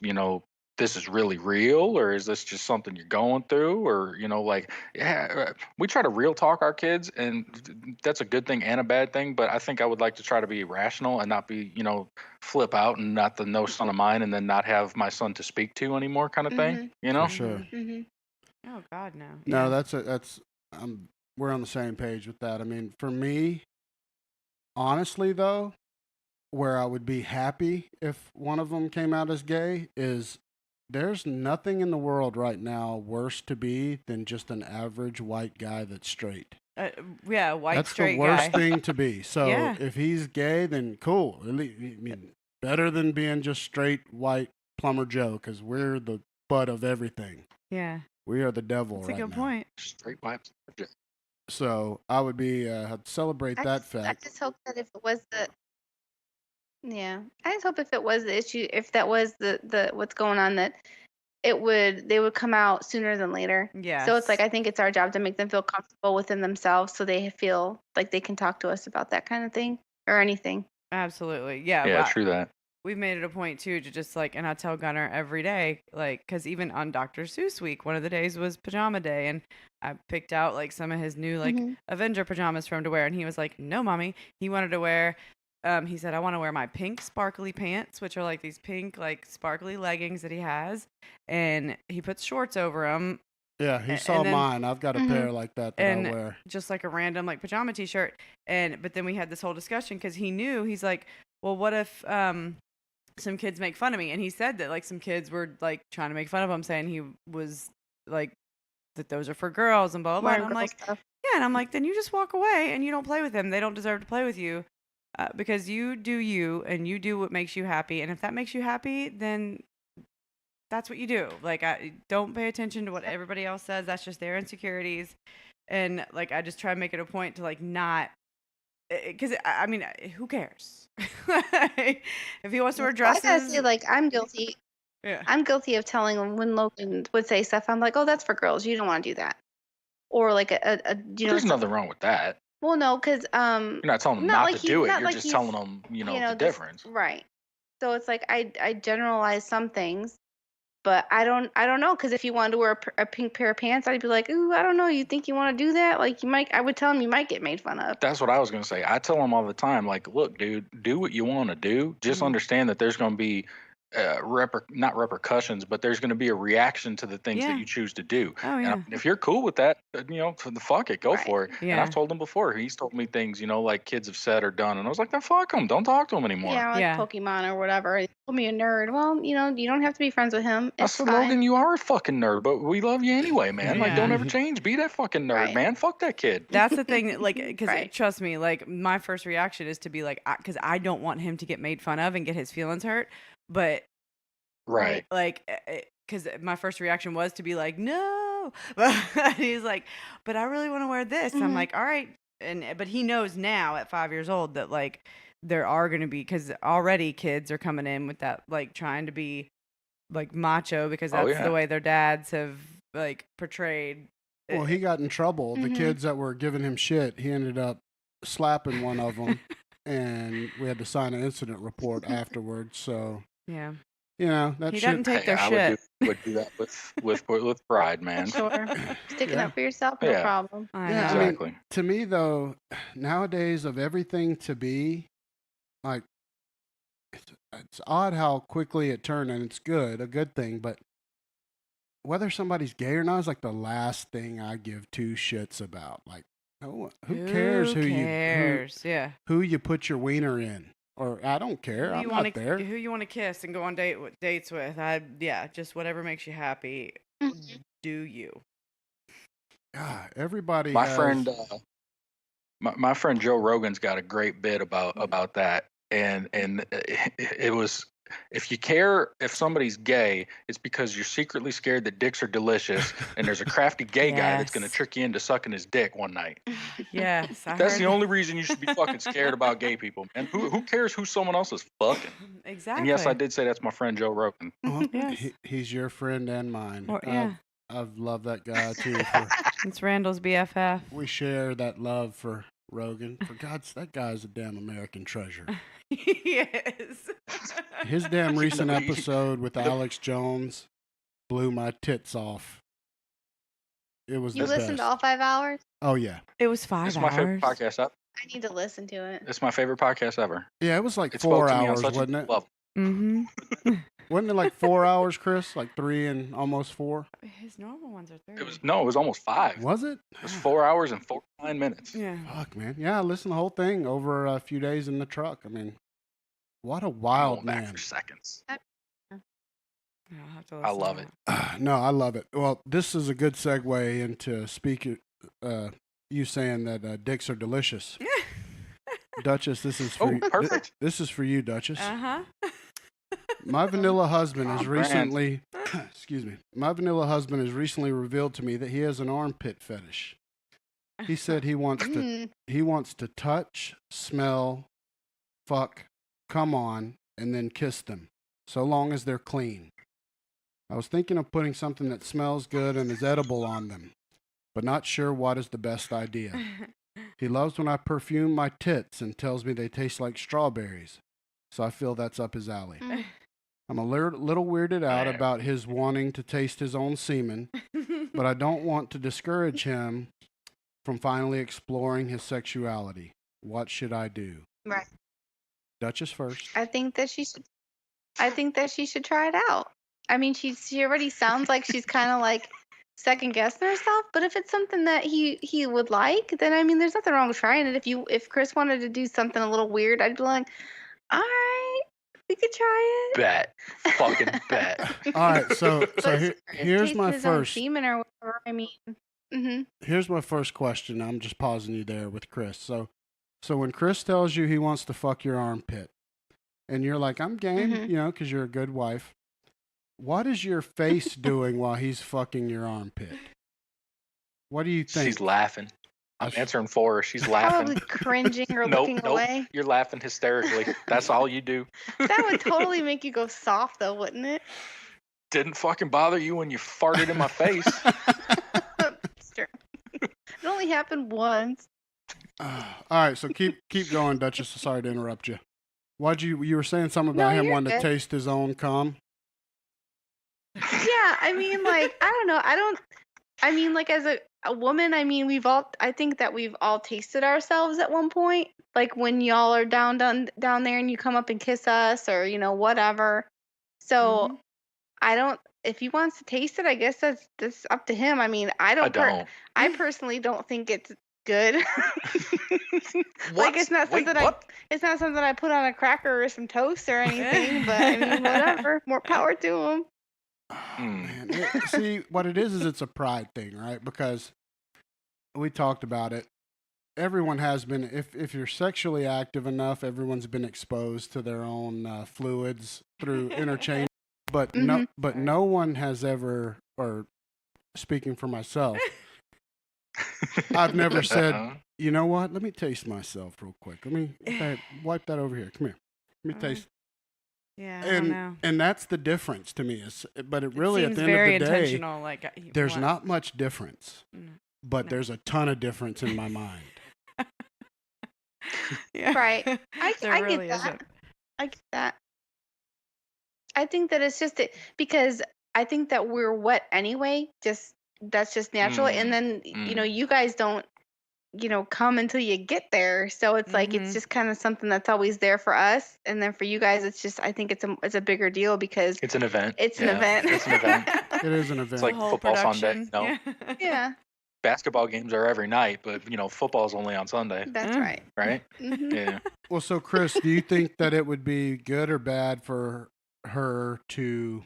this is really real, or is this just something you're going through, or like, yeah, we try to real talk our kids, and that's a good thing and a bad thing. But I think I would like to try to be rational and not be, flip out and not the no son of mine, and then not have my son to speak to anymore, kind of thing. For sure. Mm-hmm. Oh God, no. No, Yeah. that's we're on the same page with that. I mean, for me, honestly though, where I would be happy if one of them came out as gay is there's nothing in the world right now worse to be than just an average white guy that's straight. Yeah, white That's straight the worst guy. thing to be. So Yeah. if he's gay, then cool. I mean, better than being just straight white plumber Joe, because we're the butt of everything. Yeah, We are the devil that's right a good now. point. Straight wipes. So I would be celebrate that I fact. just hope that if it was I just hope if it was the issue, if that was the what's going on, that they would come out sooner than later. Yes. So it's like, I think it's our job to make them feel comfortable within themselves, so they feel like they can talk to us about that kind of thing or anything. Absolutely. Yeah. Yeah, well, true that. we've made it a point too to just like, and I tell Gunnar every day, like, because even on Dr. Seuss week, one of the days was pajama day, and I picked out like some of his new like Mhm. Avenger pajamas for him to wear, and he was like, "No, mommy." He wanted to wear. He said, "I want to wear my pink sparkly pants, which are like these pink like sparkly leggings that he has, and he puts shorts over them, Yeah, he and saw then- mine. I've got a pair like that I and wear. just like a random like pajama t-shirt." But then we had this whole discussion because he's like, well, what if some kids make fun of me? And he said that like some kids were like trying to make fun of him, saying he was like that those are for girls and blah blah blah. Wearing And I'm girl like, stuff. yeah, and I'm like, then you just walk away and you don't play with them. They don't deserve to play with you, because you do you and you do what makes you happy. And if that makes you happy, then that's what you do. Like, I don't pay attention to what everybody else says. That's just their insecurities. And like, I just try to make it a point to like not, because I mean, who cares? If he wants to wear I dresses, gotta say, like, I'm guilty. yeah, I'm guilty of telling him when Logan would say stuff. I'm like, oh, that's for girls. You don't want to do that. Or like There's nothing wrong with that. Well, no, because You're not telling them Not not like to do it. not You're like just he's, telling them, the this- difference. right. So it's like I generalize some things, but I don't know, because if you wanted to wear a pink pair of pants, I'd be like, ooh, I don't know. You think you want to do that? Like, I would tell him you might get made fun of. That's what I was going to say. I tell them all the time, like, look, dude, do what you want to do. Just Mhm. understand that there's going to be not repercussions, but there's going to be a reaction to the things Yeah. that you choose to do. oh And yeah, if you're cool with that, fuck it, go Right. for it. And Yeah. I've told him before. He's told me things, like kids have said or done, and I was like, then fuck him. Don't talk to him anymore. Yeah, like Yeah. Pokemon or whatever. He told me a nerd. Well, you don't have to be friends with him. I It's said, fine. Logan, you are a fucking nerd, but we love you anyway, man. Like, don't Yeah. ever change. Be that fucking nerd, Right. man. Fuck that kid. that's the thing. Like, because Right. trust me, like my first reaction is to be like, because I don't want him to get made fun of and get his feelings hurt, but Right. like, because my first reaction was to be like, no, but he's like, but I really want to wear this. I'm Mhm. like, all right, but he knows now at 5 years old that like there are going to be, because already kids are coming in with that like trying to be like macho because Oh, that's yeah. the way their dads have like portrayed. Well, he got in trouble. The Mhm. kids that were giving him shit, he ended up slapping one of them, and we had to sign an incident report afterwards. So, Yeah, that he shit. doesn't take their I shit. would do that with pride, man. Sure. Sticking Yeah. up for yourself, no Yeah. problem. I Yeah, know. I mean, Exactly. To me, though, nowadays of everything to be, like, it's odd how quickly it turned, and it's a good thing, but whether somebody's gay or not is like the last thing I give two shits about. Like, who cares who Yeah. who you put your wiener in? Or I don't care. I'm not there. Who you want to kiss and go on dates with? Just whatever makes you happy. Do you? Everybody. My has... friend, my friend Joe Rogan's got a great bit about that, and it was, if you care if somebody's gay, it's because you're secretly scared that dicks are delicious, and there's a crafty gay guy that's going to trick you into sucking his dick one night. Yes, that's the only reason you should be fucking scared about gay people. And who cares who someone else is fucking? Exactly. And yes, I did say that's my friend Joe Rogan. Well, yes. He's your friend and mine. Yeah. I've loved that guy too. It's Randall's BFF. We share that love for Rogan. For God's, that guy's a damn American treasure. Yes. His damn recent episode with Alex Jones blew my tits off. It was You the listened best. to all 5 hours? Oh yeah. It was 5 hours. It's my favorite podcast ever. I need to listen to it. It's my favorite podcast ever. Yeah, it was like It 4 spoke to me on hours, such a wasn't it? level. Mm-hmm. Wasn't it like 4 hours, Chris? Like 3 and almost 4? His normal ones are 30. It was almost 5. Was it? It was 4 hours and 49 minutes. Yeah. Fuck, man. Yeah, I listened to the whole thing over a few days in the truck. I mean, what a wild Going back man. for seconds. I'll have to I listen love to it. that. No, I love it. Well, this is a good segue into you saying that dicks are delicious. Duchess, this is for perfect. This is for you, Duchess. Uh-huh. My vanilla husband has brand. recently, excuse me, my vanilla husband has recently revealed to me that he has an armpit fetish. He said he wants to touch, smell, fuck, come on, and then kiss them, so long as they're clean. I was thinking of putting something that smells good and is edible on them, but not sure what is the best idea. He loves when I perfume my tits and tells me they taste like strawberries, so I feel that's up his alley. I'm a little weirded out about his wanting to taste his own semen, but I don't want to discourage him from finally exploring his sexuality. What should I do? Right. Duchess first. I think that she should try it out. I mean, she already sounds like she's kind of like second guessing herself, but if it's something that he would like, then I mean, there's nothing wrong with trying it. If Chris wanted to do something a little weird, I'd be like, all right, we could try it. Bet. Fucking bet. All right, so here's my his own first. semen or whatever. I mean, Here's my first question. I'm just pausing you there with Chris. So when Chris tells you he wants to fuck your armpit, and you're like, I'm game, because you're a good wife. What is your face doing while he's fucking your armpit? What do you think? She's laughing. I'm answering for her. She's laughing. probably cringing or looking away. You're laughing hysterically. That's all you do. That would totally make you go soft, though, wouldn't it? Didn't fucking bother you when you farted in my face. It's true. It only happened once. All right, so keep going, Duchess. Sorry to interrupt you. You were saying something about him wanting to taste his own cum? Yeah, I mean, like, I don't know. I mean, like, as a woman, I mean, I think that we've all tasted ourselves at one point. Like, when y'all are down there and you come up and kiss us or, whatever. So, if he wants to taste it, I guess that's up to him. I mean, I personally don't think it's good. Like, it's not something I put on a cracker or some toast or anything, but I mean, whatever. More power to him. Oh, man. See, what it is it's a pride thing, right? Because we talked about it. Everyone has been, if you're sexually active enough, everyone's been exposed to their own fluids through interchange. But no one has ever, or speaking for myself, I've never said, you know what? Let me taste myself real quick. Let me wipe that over here. Come here. Let me taste. Yeah, I don't know. And that's the difference to me. But it really, seems at the very end of the day, intentional, like, there's not much difference. But No. there's a ton of difference in my mind. Yeah. Right. I really get that. isn't. I get that. I think that it's just because I think that we're wet anyway. That's just natural. And then you guys don't. come until you get there. So it's like it's Mhm. just kind of something that's always there for us, and then for you guys, it's just I think it's a bigger deal because It's an event. it's an Yeah, event. it's an event. It is an It's event. like whole football Sunday. production. No, Yeah. Yeah, basketball games are every night, but football's only on Sunday, that's right. right? Hmm. Yeah. Well, so Chris, do you think that it would be good or bad for her to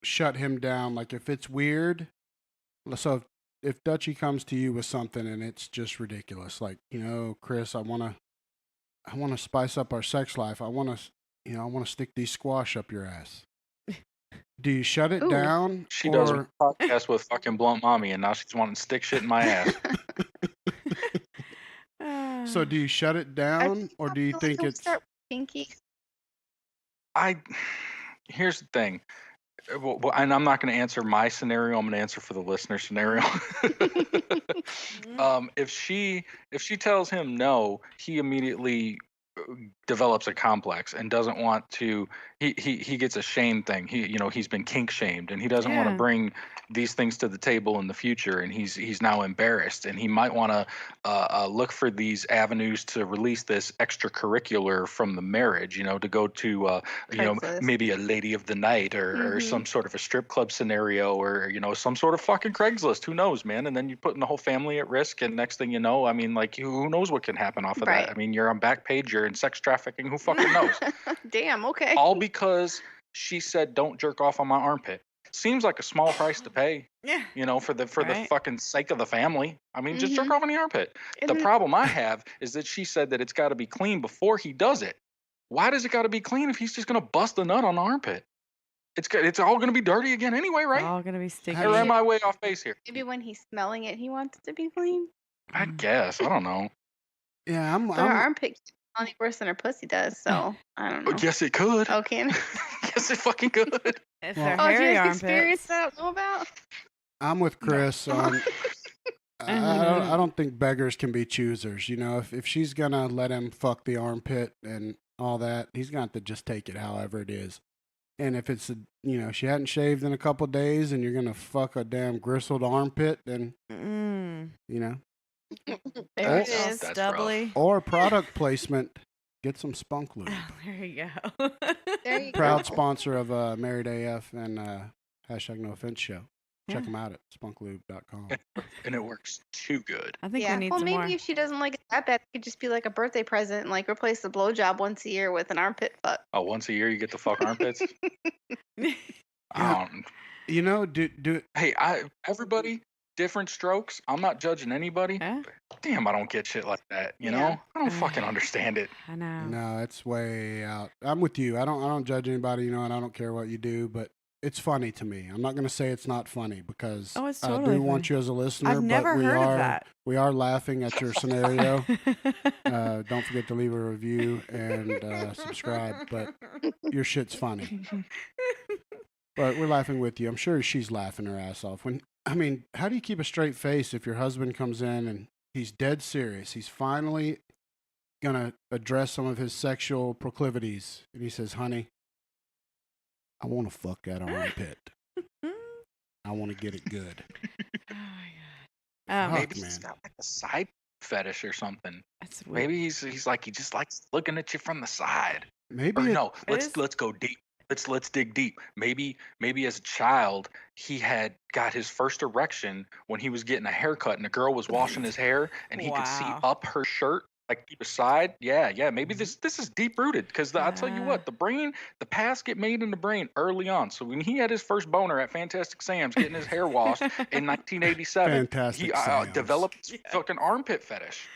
shut him down? Like if it's weird, so if Dutchie comes to you with something and it's just ridiculous, like Chris, I wanna spice up our sex life. I wanna stick these squash up your ass. Do you shut it Ooh. down? She does a or podcast with fucking Blunt Mommy, and now she's wanting to stick shit in my ass. So do you shut it I down, think or I'll do you feel like think I'll it's start pinky. Here's the thing. Well, and I'm not going to answer my scenario. I'm going to answer for the listener scenario. If she tells him no, he immediately develops a complex and doesn't want to. He gets a shame thing. He's been kink shamed, and he doesn't want to Yeah. bring these things to the table in the future, and he's now embarrassed, and he might want to look for these avenues to release this extracurricular from the marriage. To go to Craigslist. maybe a lady of the night or some sort of a strip club scenario or some sort of fucking Craigslist. Who knows, man? And then you're putting the whole family at risk, and next thing you know, I mean, like who knows what can happen off of Right. that? I mean, you're on Backpage, you're in sex trafficking. Who fucking knows? Damn. Okay. All because she said don't jerk off on my armpit. Seems like a small price to pay, Yeah. for the Right. fucking sake of the family. I mean, just jerk Mhm. off on the armpit. And The then- problem I have is that she said that it's got to be clean before he does it. Why does it got to be clean if he's just gonna bust a nut on the armpit? It's all gonna be dirty again anyway, It's right? all gonna be sticky. Or am I way off base here? Maybe when he's smelling it, he wants it to be clean. I guess. I don't know. yeah? But her armpit keeps smelling worse than her pussy does, so I don't know. Yes, it could. Oh, can Yes, it fucking could. If Well- they're Oh, hairy you guys armpits. experience that I don't know about? I'm with Chris on. I don't think beggars can be choosers. If she's gonna let him fuck the armpit and all that, he's gonna have to just take it however it is. And if it's she hadn't shaved in a couple days and you're gonna fuck a damn gristled armpit, then Mm. There it Oh, is. That's Stubbly. or product placement, get some Spunk Lube. Oh, there you go. There you Proud go. sponsor of Married AF and hashtag No Offense Show. Check Yeah. them out at spunklube.com. And it works too good. I think Yeah. we need Well, some maybe more. if she doesn't like it that bad, it could just be like a birthday present and like replace the blowjob once a year with an armpit fuck. Oh, once a year you get to fuck armpits. Yeah. Do Hey, everybody different strokes. I'm not judging anybody. Yeah. Damn, I don't get shit like that. You Yeah. know, I don't fucking understand it. I know. no, it's way out. I'm with you. I don't judge anybody, and I don't care what you do, but it's funny to me. I'm not going to say it's not funny because Oh, it's I totally do want funny. you as a listener. I've never but we heard are of that. we are laughing at your scenario. Don't forget to leave a review and subscribe. But your shit's funny. But we're laughing with you. I'm sure she's laughing her ass off. How do you keep a straight face if your husband comes in and he's dead serious? He's finally gonna address some of his sexual proclivities, and he says, "Honey, I want to fuck that armpit. I want to get it good." Oh my god. Fuck, Maybe he's man. got like a side fetish or something. That's weird. Maybe he's like he just likes looking at you from the side. Maybe Or it- no, It is- let's go deep. Let's dig deep. Maybe as a child he had got his first erection when he was getting a haircut and the girl was washing his hair and he could see Wow. up her shirt like to the side. Yeah. Maybe this is deep rooted because I'll tell you what, the paths get made in the brain early on. So when he had his first boner at Fantastic Sam's getting his hair washed in 1987, Fantastic he Sam's. developed fucking armpit fetish.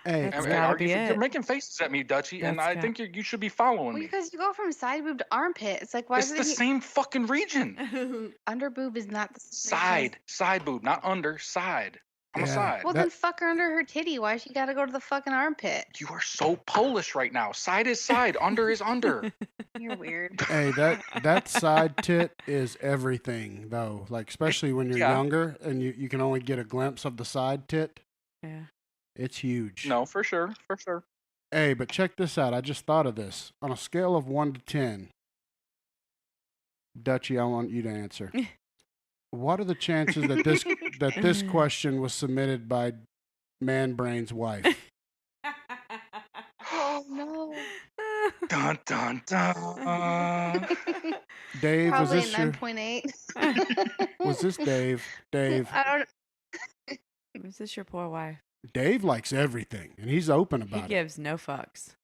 Hey, That's I mean, gotta be you're it. making faces at me, Dutchie, and That's I got- think you should be following Well, me. because you go from side boob to armpit. It's like, why It's is the same fucking region. under boob is not the same place. Side boob, not under, side. On the Yeah. side. Well, then fuck her under her titty. Why she got to go to the fucking armpit? You are so Polish right now. Side is side, under is under. You're weird. hey, that side tit is everything, though. Like especially when you're Yeah. younger and you can only get a glimpse of the side tit. Yeah. It's huge. No, for sure. Hey, but check this out. I just thought of this. On a scale of 1 to 10, Dutchie, I want you to answer. What are the chances that this question was submitted by Man Brain's wife. Oh no. Dun dun dun. Dave, was Probably a this your? 9.8. Was this Dave? Dave. I don't. Is this your poor wife? Dave likes everything, and he's open He about it. gives no fucks.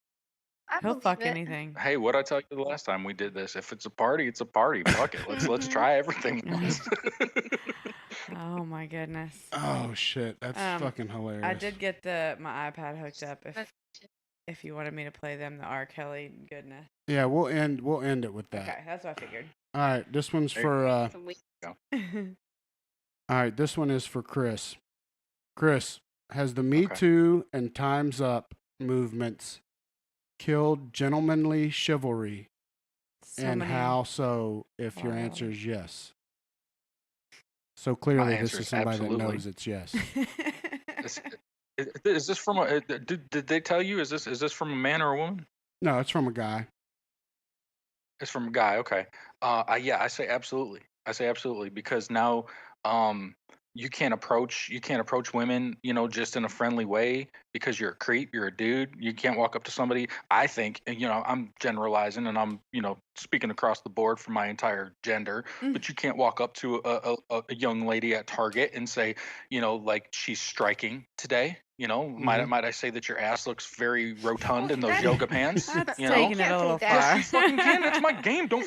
I He'll believe fuck it. anything. Hey, what'd I tell you the last time we did this? If it's a party, it's a party. Fuck it. Let's Mhm. try everything once. Oh my goodness. Oh shit, that's fucking hilarious. I did get my iPad hooked up. If you wanted me to play them, the R. Kelly goodness. Yeah, we'll end it with that. Okay, that's what I figured. All right, this one's Hey. for. Some weak- All right, this one is for Chris. Chris, has the Me Okay. Too and Time's Up movements killed gentlemanly chivalry, So and many- how so? If your Wow. answer is yes. So clearly, this answer is is somebody absolutely. that knows it's yes. Is this from a? Did they tell you? Is this from a man or a woman? No, it's from a guy. It's from a guy. Okay. Yeah, I say absolutely. I say absolutely because now, you can't approach women, just in a friendly way because you're a creep, you're a dude. You can't walk up to somebody. I think, and I'm generalizing and I'm, speaking across the board for my entire gender, but you can't walk up to a young lady at Target and say, like she's striking today. Might I say that your ass looks very rotund in those That- yoga pants? That's you know? taking it Can't a little take that. far. Yes, you fucking can. That's my game. Don't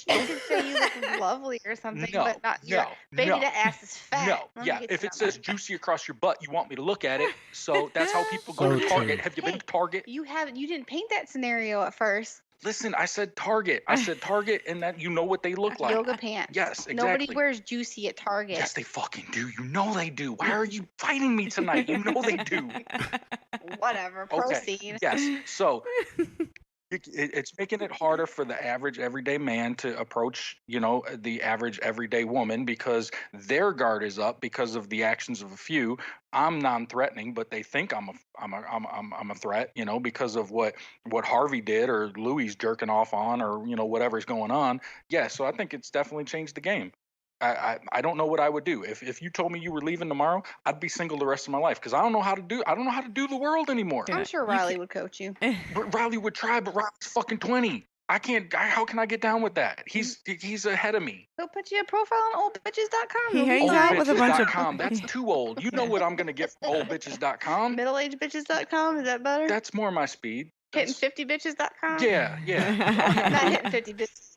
You can say you look lovely or something, but not your baby. no. That ass is fat. No, Let me yeah. get If you it that says one. juicy across your butt, you want me to look at it. So that's how people go So to Target. true. Have you been Hey. to Target? You didn't paint that scenario at first. Listen, I said Target. I said Target, and that what they look like. Yoga pants. Yes, Nobody exactly. wears juicy at Target. Yes, they fucking do. You know they do. Why are you fighting me tonight? You know they do. Whatever. Okay. Proceed. Yes. So it's making it harder for the average everyday man to approach, the average everyday woman because their guard is up because of the actions of a few. I'm non-threatening, but they think I'm a threat, because of what Harvey did or Louis jerking off on or whatever's going on. Yeah, so I think it's definitely changed the game. I don't know what I would do if you told me you were leaving tomorrow. I'd be single the rest of my life because I don't know how to do the world anymore. Yeah. I'm sure Riley would coach you. Riley would try, but Riley's fucking 20. I can't. How can I get down with that? He's ahead of me. He'll put you a profile on oldbitches.com. He hangs out with a bunch of- Oldbitches.com. That's too old. You know what I'm gonna get from oldbitches.com. Middleagedbitches.com. Is that better? That's more my speed. Hitting 50bitches.com. Yeah. Not hitting 50 bitches.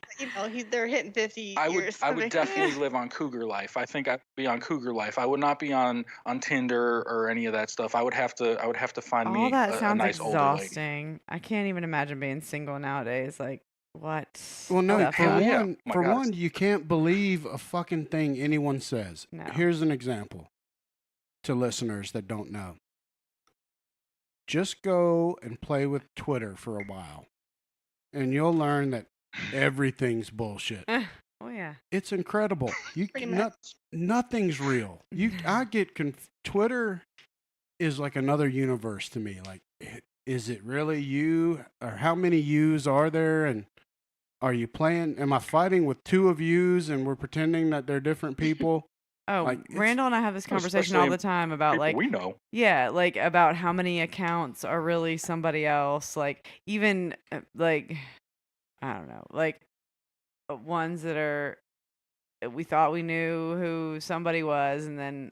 They're hitting 50 I years. would definitely live on Cougar Life. I think I'd be on Cougar Life. I would not be on Tinder or any of that stuff. I would have to find All me that a sounds nice older lady. exhausting. I can't even imagine being single nowadays. Like, what? Well, no, the for fuck? yeah. one, Oh my for God. one, you can't believe a fucking thing anyone says. No. Here's an example to listeners that don't know. Just go and play with Twitter for a while, and you'll learn that everything's bullshit. Oh yeah. It's incredible. You Pretty not, much. nothing's real. I get Twitter is like another universe to me. Like, is it really you, or how many yous are there, and are you playing? Am I fighting with two of yous, and we're pretending that they're different people? Oh, Like, it's- Randall and I have this conversation all Especially the time about People like, we know. yeah, like about how many accounts are really somebody else. Like even like, I don't know, like ones that are we thought we knew who somebody was, and then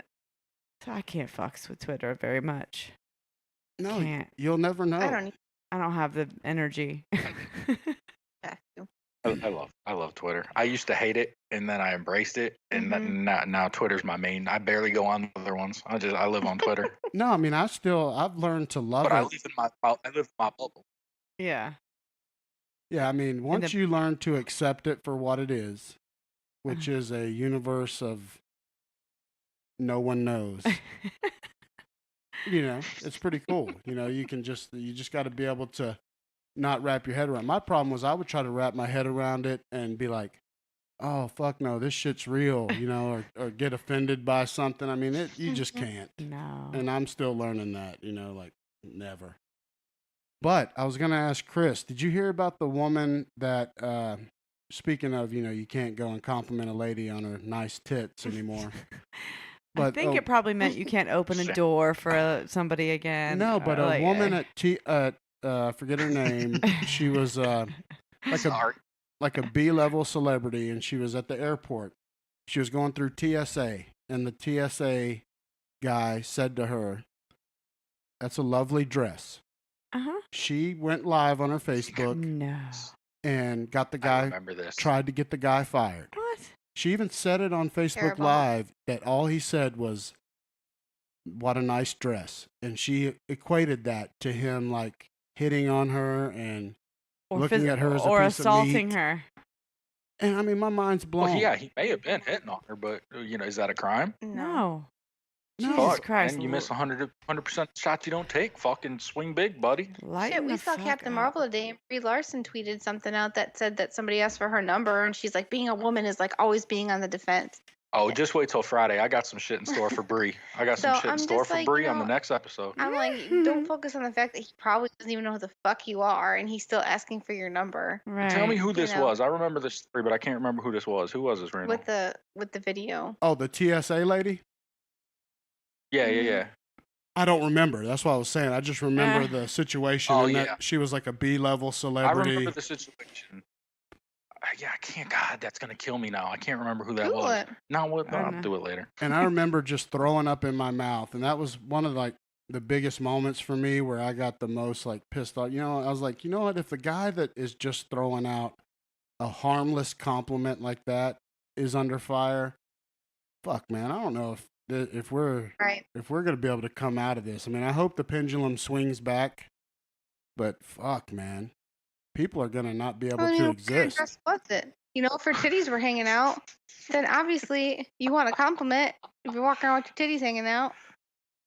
so I can't fucks with Twitter very much. No, Can't. you'll never know. I don't need I don't have the energy. that. I love Twitter. I used to hate it, and then I embraced it, and now Twitter's my main. I barely go on other ones. I live on Twitter, No, I mean, I've learned to love but I it. live in my bubble. Yeah. Yeah, I mean, once the- you learn to accept it for what it is, which is a universe of no one knows, it's pretty cool. You just got to be able to not wrap your head around. My problem was I would try to wrap my head around it and be like, oh, fuck no, this shit's real, or get offended by something. I mean, you just can't. No. And I'm still learning that, like never. But I was going to ask Chris, did you hear about the woman that, speaking of, you can't go and compliment a lady on her nice tits anymore. But I think it probably meant you can't open a door for somebody again. no, but a like, woman at forget her name. She was Sorry. like a B-level celebrity, and she was at the airport. She was going through TSA, and the TSA guy said to her, "That's a lovely dress." Uh-huh. She went live on her Facebook No. and got the I guy, remember this. tried to get the guy fired. What? She even said it on Facebook Terrible. Live that all he said was, "What a nice dress." And she equated that to him like hitting on her and Or looking at her as a or piece of assaulting meat. her. And I mean, my mind's blown. Well, yeah, he may have been hitting on her, but is that a crime? No. No. Jesus Fuck, Christ. man, you miss 100% shots you don't take. Fucking swing big, buddy. Shit, Lighten we the saw fuck Captain up. Marvel today, and Brie Larson tweeted something out that said that somebody asked for her number, and she's like, being a woman is like always being on the defense. Oh, just wait till Friday. I got some shit in store for Bree. I got some So shit in I'm store just for like, Bree you on the know, next episode. I'm like, don't focus on the fact that he probably doesn't even know who the fuck you are, and he's still asking for your number Right. Tell me who this know. was. I remember this story, but I can't remember who this was. Who was this, Randall? with the video. Oh, the TSA lady? Yeah, yeah, yeah. I don't remember. That's what I was saying. I just remember the situation. Oh, and yeah. that she was like a B-level I celebrity. remember the situation. Yeah, I can't. God, that's gonna kill me now. I can't remember who that Google was. it. No, what? I I'll know. do it later. And I remember just throwing up in my mouth. And that was one of like the biggest moments for me where I got the most like pissed off. I was like, you know what? If the guy that is just throwing out a harmless compliment like that is under fire, fuck, man. I don't know if we're Right. gonna be able to come out of this. I mean, I hope the pendulum swings back, but fuck, man, people are gonna not be able Well, to what kind of exist. dress was it? If her titties were hanging out, then obviously you want a compliment if you're walking around with your titties hanging out.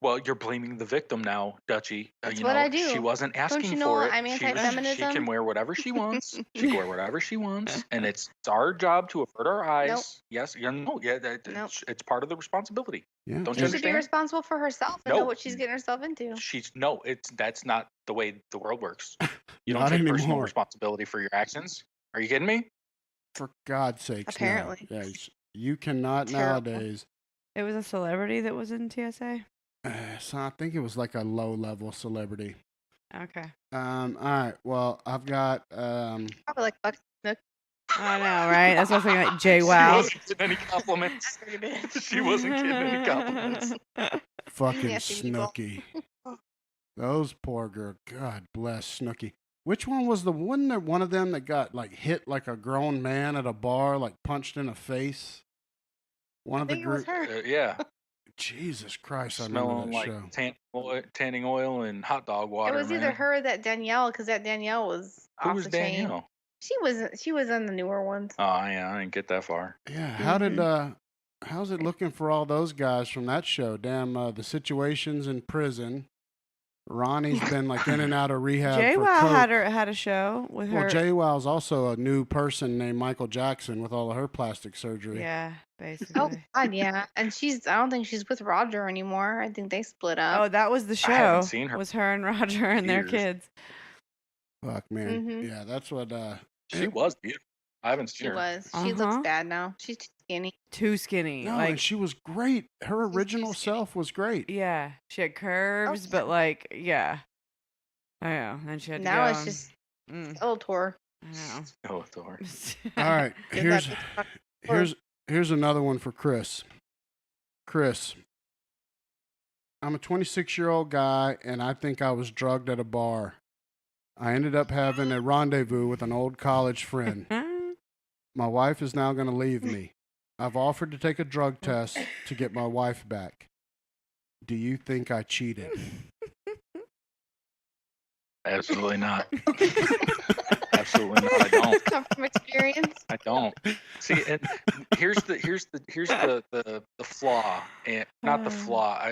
Well, you're blaming the victim now, Dutchie. That's what I do. She wasn't asking you know for it. I'm She anti-feminism? can wear whatever she wants. She can wear whatever she wants, and it's our job to avert our eyes. Nope. Yes, Nope. it's part of the responsibility. Yeah. Don't She you should be understand? responsible for herself and know No. what she's getting herself into. That's not the way the world works. You don't Not take personal anymore. responsibility for your actions. Are you kidding me? For God's sakes, no. Apparently. Yeah, you cannot Terrible. nowadays. It was a celebrity that was in TSA? So I think it was like a low-level celebrity. Okay. All right. Well, I've got Probably like fuck Snook. I know, right? That's what I was thinking, like Jay She Wow. wasn't getting any compliments. She wasn't getting any compliments. fucking Nasty people. Snooki. Those poor girl. God bless Snooki. Which one was wasn't there one of them that got like hit like a grown man at a bar, like punched in the face? One I of the think it was group. her. Yeah, Jesus Christ, I remember smelling that like show. tanning oil and hot dog It water. was either man. her or that Danielle, because that Danielle was Who off was the chain. Danielle? She was in the newer ones. Oh yeah, I didn't get that far. Yeah. How did how's it looking for all those guys from that show? Damn, the situations in prison. Ronnie's been like in and out of rehab. Jay for Wow coke. had a show with Well, her. JWoww's also a new person named Michael Jackson with all of her plastic surgery. Yeah, basically. Oh God, yeah. And I don't think she's with Roger anymore. I think they split up. Oh, that was the show. I haven't seen her Was her and Roger and their years. kids. Fuck, man. Mhm. Yeah, that's what. She was beautiful. I haven't seen She her. was. She looks Uh-huh. bad now. She's too skinny. Too skinny. No, like and she was great. Her She's too original skinny. self was great. yeah, she had curves, yeah. but like yeah. I know. And she had to Now go it's and- just Mm, Skeletor. I know. Oh, Thor. All right, Is here's that the- here's another one for Chris. Chris, I'm a 26-year-old guy, and I think I was drugged at a bar. I ended up having a rendezvous with an old college friend. My wife is now going to leave me. I've offered to take a drug test to get my wife back. Do you think I cheated? Absolutely not. Absolutely not. I don't. Come from experience. I don't. See, and here's the flaw, and not the flaw.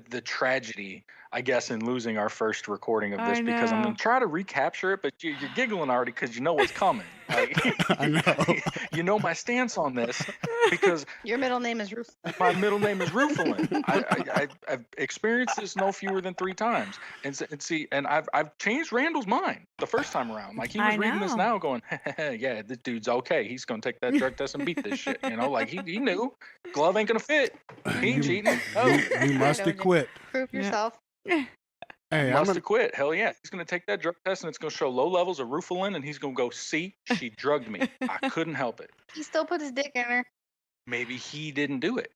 The tragedy, I guess, in losing our first recording of this, I because I'm know. gonna try to recapture it, but you're giggling already because you know what's coming. Like, I know. you know my stance on this because Your middle name is Rufus. my middle name is Rufalin. I've experienced this no fewer than 3 times, and I've changed Randall's mind the first time around. Like he was I reading this know. now, going, yeah, this dude's okay. He's gonna take that drug test and beat this shit. Like he He knew. Glove ain't gonna fit. He ain't cheating. Oh, You must have quit. Prove Yeah. yourself. Hey, must have quit. Hell yeah. He's gonna take that drug test and it's gonna show low levels of Rufalin, and he's gonna go, see, she drugged me. I couldn't help it. He still put his dick in her. Maybe he didn't do it.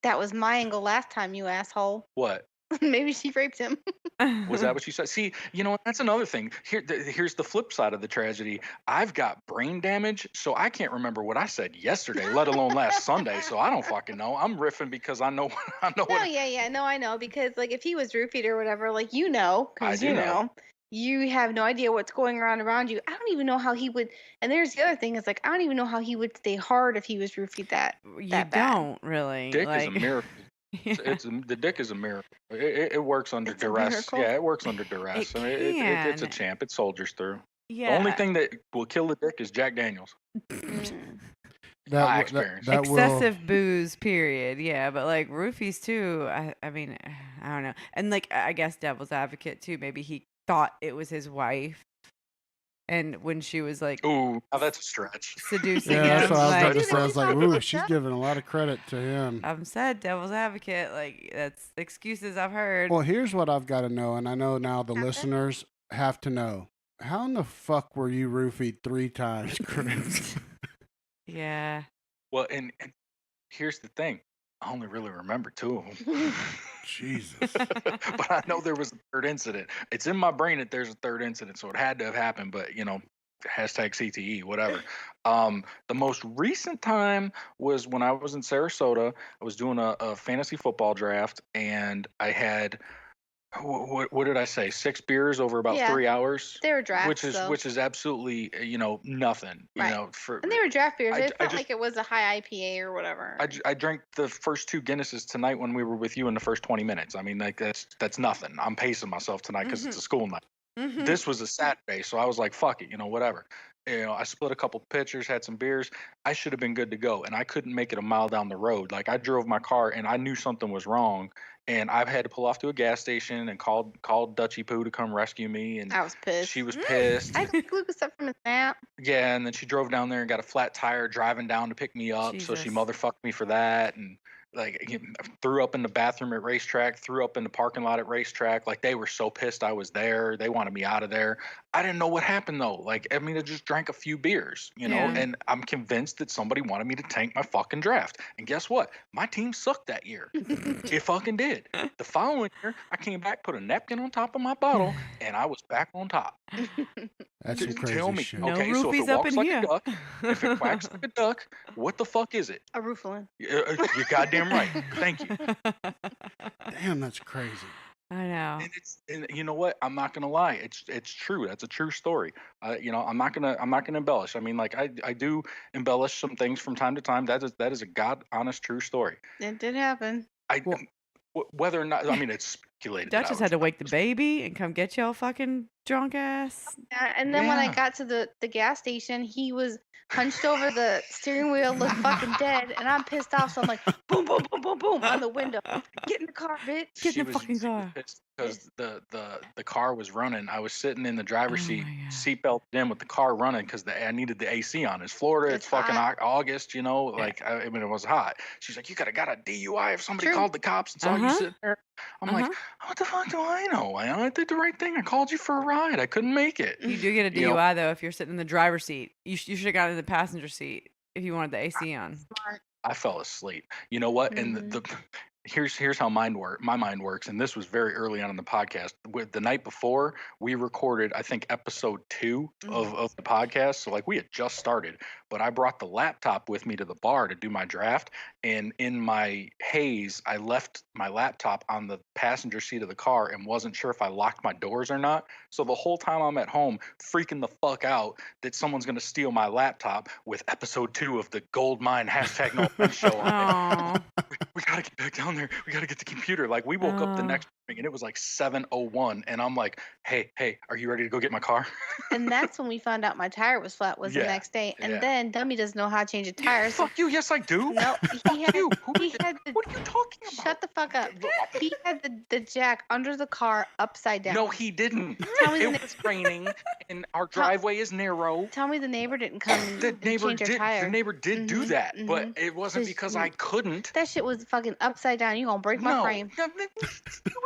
That was my angle last time, you asshole. What? Maybe she raped him. Was that what you said? See, you know, that's another thing. Here's the flip side of the tragedy. I've got brain damage, so I can't remember what I said yesterday, let alone last Sunday. So I don't fucking know. I'm riffing because I know No, what. yeah. No, I know. Because, like, if he was roofied or whatever, like, you know, I because, do you know. know, you have no idea what's going around you. I don't even know how he would. And there's the other thing is, like, I don't even know how he would stay hard if he was roofied that You that bad. don't really. Dick like, is a miracle. yeah. The dick is a miracle. It works under It's a duress. miracle. Yeah, it works under duress. It I mean, it's a can. champ. It soldiers through. Yeah. The only thing that will kill the dick is Jack Daniels. Mm. My experience. That Excessive booze, period. Yeah, but like roofies too. I mean, I don't know. And like, I guess devil's advocate too. Maybe he thought it was his wife, and when she was like Ooh, now that's a stretch. seducing Yeah, that's him, what I was about like, to say. I was like, Maybe ooh, that's she's how- giving a lot of credit to him. I've said devil's advocate. Like that's excuses I've heard. Well, here's what I've got to know, and I know now the Okay. listeners have to know. How in the fuck were you roofied 3 times, Chris? Yeah. Well, and here's the thing. I only really remember 2 of them. Jesus. But I know there was a third incident. It's in my brain that there's a third incident, so it had to have happened. But you know, hashtag CTE, whatever. The most recent time was when I was in Sarasota. I was doing a fantasy football draft, and I had what did I say? 6 beers over about Yeah. 3 hours. They were drafts, Which is absolutely nothing. You Right. know, for And they were draft beers. I It's j- not I just- like it was a high IPA or whatever. I drank the first 2 Guinnesses tonight when we were with you in the first 20 minutes. I mean, like that's nothing. I'm pacing myself tonight because it's a school night. Mhm. This was a Saturday, so I was like, fuck it, whatever. I split a couple pitchers, had some beers. I should have been good to go, and I couldn't make it a mile down the road. Like I drove my car, and I knew something was wrong, and I had to pull off to a gas station and called Dutchie Poo to come rescue me, and I was pissed. she was pissed. I think Lucas up from his nap. Yeah, and then she drove down there and got a flat tire driving down to pick me up. So she Jesus. motherfucked me for that, and like threw up in the bathroom at racetrack, threw up in the parking lot at racetrack. Like they were so pissed I was there. They wanted me out of there. I didn't know what happened though. Like I mean, I just drank a few beers, Yeah. and I'm convinced that somebody wanted me to tank my fucking draft. And guess what? My team sucked that year. It fucking did. The following year, I came back, put a napkin on top of my bottle, and I was back on top. That's some crazy Tell me, shit. No okay, so if roofies it up walks in like here. a duck, if it quacks like a duck, what the fuck is it? A Roofalin. You're goddamn right. Thank you. Damn, that's crazy. I know. And you know what? I'm not gonna lie. It's true. That's a true story. I'm not gonna embellish. I mean, like I do embellish some things from time to time. That is a god honest true story. It did happen. Well- Whether or not, I mean, it's speculated. that I Duchess was had to wake the drunk. baby and come get your fucking drunk ass. Yeah, and then when I Yeah. got to the gas station, he was hunched over the steering wheel, looked fucking dead, and I'm pissed off. So I'm like, boom, boom, boom, boom, boom on the window. Get in the car, bitch. Get in the fucking She was car. pissed because the car was running. I was sitting in the driver's Oh seat, my God. seatbelt in with the car running because I needed the AC on. It's Florida. It's It's fucking hot. August. Like I mean, it was hot. She's like, you got a DUI if somebody True. called the cops and saw you Uh-huh. sitting there. I'm like, what the fuck do I know? I did the right thing. I called you for a ride. I couldn't make it. You do get a You know- DUI though if you're sitting in the driver's seat. You should have gotten in the passenger seat if you wanted the AC on. Smart. I fell asleep. You know what? And the here's how my mind works. And this was very early on in the podcast. With the night before, we recorded, I think, episode 2 of the podcast. So like we had just started, but I brought the laptop with me to the bar to do my draft. And in my haze, I left my laptop on the passenger seat of the car and wasn't sure if I locked my doors or not. So the whole time I'm at home, freaking the fuck out that someone's gonna steal my laptop with episode 2 of the Gold Mine #NoOffense show on it. Oh, We gotta get back down there. We gotta get the computer. Like we woke up the Oh. next and it was like 7:01, and I'm like, hey, are you ready to go get my car? And that's when we found out my tire was flat was the Yeah, next day. And yeah. then Dummy doesn't know how to change a tire. So Fuck you. Yes, I do. no, he had You. Who he is- had the What are you talking about? shut the fuck up. He had the jack under the car upside down. No, he didn't. Tell me the It na- was raining, and our driveway is narrow. Tell me the neighbor didn't come and, The and neighbor change your did. tire. The neighbor did do Mhm, that, but mhm. it wasn't Just- because I couldn't. That shit was fucking upside down. You gonna break my frame? You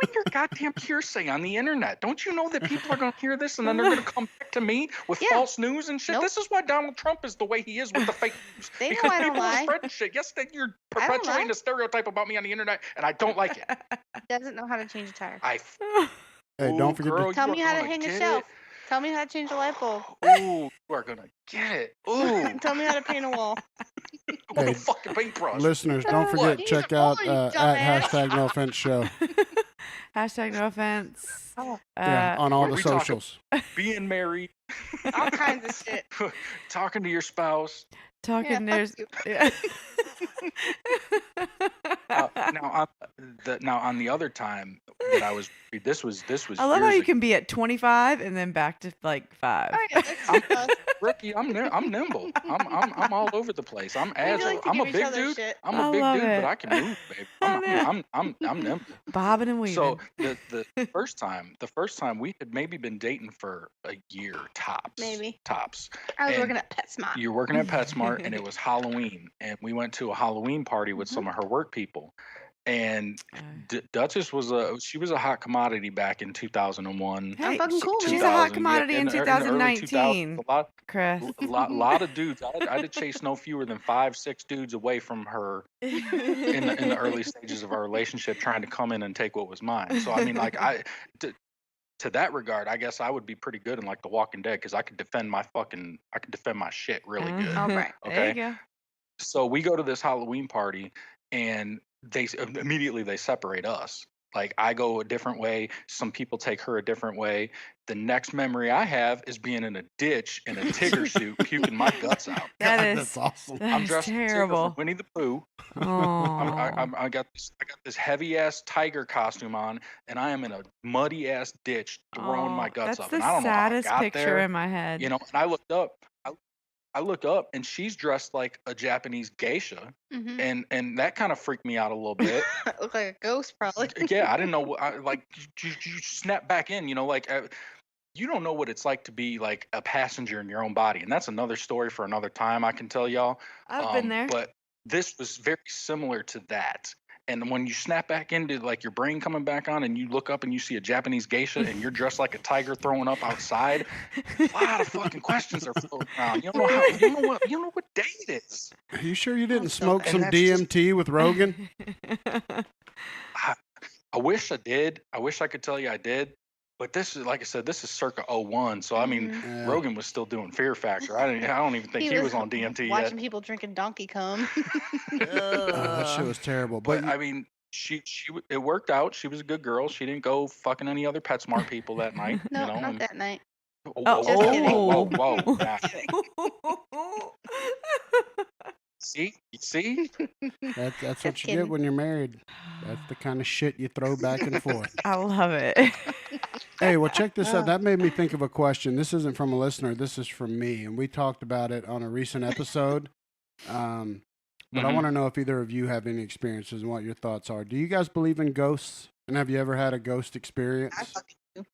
and your goddamn hearsay on the internet. Don't you know that people are going to hear this and then they're going to come back to me with Yeah. false news and shit? Nope. This is why Donald Trump is the way he is with the fake news. They know because I don't people are lie. spreading shit. Yes, that you're I don't perpetuating lie. a stereotype about me on the internet, and I don't like it. He doesn't know how to change a tire. Hey, don't forget girl, to Tell you me are how to gonna hang a get shelf. Tell me how to change a light bulb. It. Ooh, you are gonna get it. Ooh, Tell me how to paint a wall. with Hey, a fucking paintbrush. listeners, don't What? forget He's check a out boy, you at dumbass. hashtag no offense show. Hashtag no offense. Yeah, on all what the we talking- socials. Being married, All kinds of shit. talking to your spouse. Talking Yeah, there's. fuck Yeah. Now on the other time that I was, this was I love how years you ago. can be at 25 and then back to like 5. Oh, yeah, that's Ricky, I'm nimble. I'm all over the place. I'm we agile. like to I'm a give each big other dude. shit. I'm I a big love dude, it. but I can move, babe. I know. I'm nimble. Bobbing and weaving. So the first time we had maybe been dating for a year tops. Maybe. Tops. I was And working at PetSmart. You're working at PetSmart, and it was Halloween, and we went to a Halloween party with some of her work people. And Duchess was a hot commodity back in 2001. Hey, fucking cool, she's man. a hot 2000, commodity in the early 2019, 2000s, a Chris. lot of dudes. I did chase no fewer than 5-6 dudes away from her in the early stages of our relationship, trying to come in and take what was mine. So I mean, like to that regard, I guess I would be pretty good in like The Walking Dead, because I could defend my shit really good. All right. There Okay. you go. So we go to this Halloween party, and they immediately separate us. Like, I go a different way. Some people take her a different way. The next memory I have is being in a ditch in a Tigger suit, puking my guts out. That God, is that's awesome. that I'm is dressed as Tigger terrible. from Winnie the Pooh. Oh. I got this heavy ass tiger costume on, and I am in a muddy ass ditch throwing my guts That's up. the And I don't know how I saddest got picture there. in my head. You know, and I looked up. I looked up, and she's dressed like a Japanese geisha, Mm-hmm. and that kind of freaked me out a little bit. Look like a ghost, probably. Yeah, I didn't know. Like, you snap back in, you know, like. You don't know what it's like to be like a passenger in your own body, and that's another story for another time, I can tell y'all. I've been there. But this was very similar to that. And when you snap back into like your brain coming back on, and you look up and you see a Japanese geisha, and you're dressed like a tiger throwing up outside, a lot of fucking questions are floating around. You don't know how. You don't know what day it is. Are you sure you didn't so smoke bad. some And that's just- DMT with Rogan? I wish I did. I wish I could tell you I did. But this is, like I said, this is circa 01. So I mean, Yeah. Rogan was still doing Fear Factor. I don't even think he was on DMT yet. Watching people drinking Donkey Cum. That shit was terrible. But But I mean, it worked out. She was a good girl. She didn't go fucking any other PetSmart people that night. No, you know, not and- that night. Whoa, Just kidding. whoa. Nah. See, that's Just what you kidding. get when you're married. That's the kind of shit you throw back and forth. I love it. Hey, well, check this out. That made me think of a question. This isn't from a listener. This is from me, and we talked about it on a recent episode. But I Mhm. want to know if either of you have any experiences and what your thoughts are. Do you guys believe in ghosts? And have you ever had a ghost experience? I fucking do.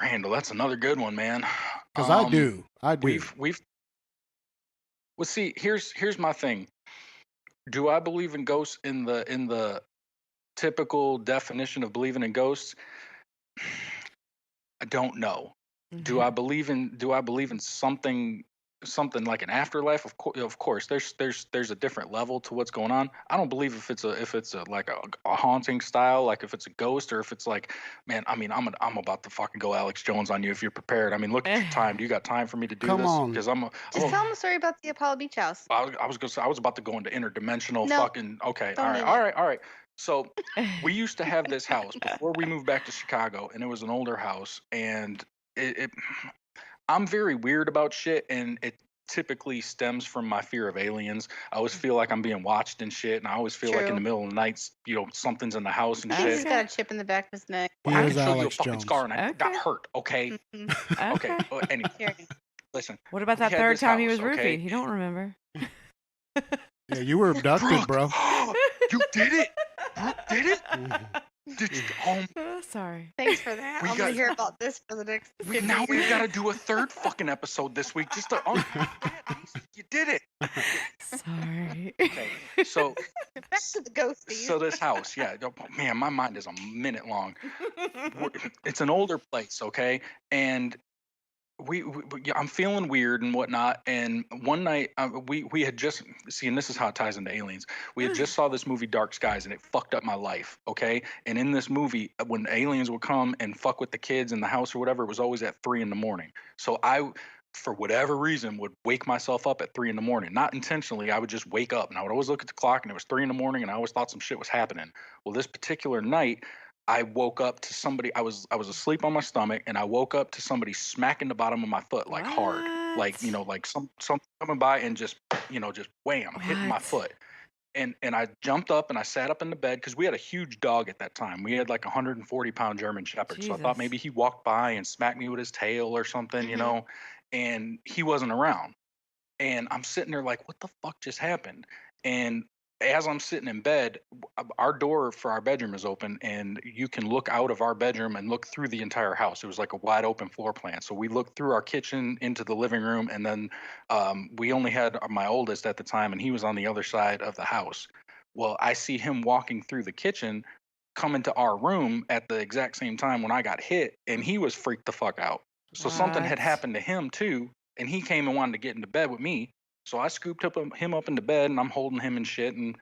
Randall, that's another good one, man. Because I do. I do. We've. Well, see, here's my thing. Do I believe in ghosts in the typical definition of believing in ghosts? I don't know. Do I believe in something like an afterlife? Of course. There's a different level to what's going on. I don't believe if it's a like a haunting style, like if it's a ghost, or if it's like, man, I mean, I'm about to fucking go Alex Jones on you if you're prepared. I mean, look at your time. Do you got time for me to do Come this? on. Because Just tell them a story about the Apollo Beach House. I was gonna say, I was about to go into interdimensional No, fucking. Okay, don't need it. all right. So we used to have this house before we moved back to Chicago, and it was an older house, and I'm very weird about shit, and typically stems from my fear of aliens. I always feel like I'm being watched and shit, and I always feel like in True. the middle of the night, something's in the house and He's shit. just got a chip in the back of his neck. He I is can show you a Alex fucking Jones. scar, and I got Okay. hurt. Okay. Mhm. Okay. Anyway, Here. listen. What about We that had third this time he house, was okay? roofied? He don't remember. Yeah, you were abducted, bro. You did it. Brooke did it. Mhm. Did you? Oh, Sorry. Thanks for that. We I'm gonna got- hear about this for the next. now 50 we've years. got to do a third fucking episode this week just to unpack that. You did it. Sorry. Okay. So Back to the ghosties. So this house, yeah, oh, man, my mind is a minute long. It's an older place, okay, and yeah, I'm feeling weird and whatnot. And one night, we had just and this is how it ties into aliens. We had just saw this movie Dark Skies, and it fucked up my life, okay. And in this movie, when aliens would come and fuck with the kids in the house or whatever, it was always at 3 a.m. So I, for whatever reason, would wake myself up at 3 a.m. Not intentionally, I would just wake up, and I would always look at the clock, and it was 3 a.m. and I always thought some shit was happening. Well, this particular night, I woke up to somebody. I was asleep on my stomach, and I woke up to somebody smacking the bottom of my foot like hard, like What? like something coming by and just just wham, hitting my What? foot. And I jumped up and I sat up in the bed because we had a huge dog at that time. We had like a 140-pound German Shepherd. So I thought Jesus. maybe he walked by and smacked me with his tail or something, Mhm. and he wasn't around. And I'm sitting there like, what the fuck just happened? And as I'm sitting in bed, our door for our bedroom is open, and you can look out of our bedroom and look through the entire house. It was like a wide open floor plan. So we looked through our kitchen into the living room, and then we only had my oldest at the time, and he was on the other side of the house. Well, I see him walking through the kitchen, come into our room at the exact same time when I got hit, and he was freaked the fuck out. So something had What? happened to him too, and he came and wanted to get into bed with me. So I scooped him up into bed, and I'm holding him and shit, and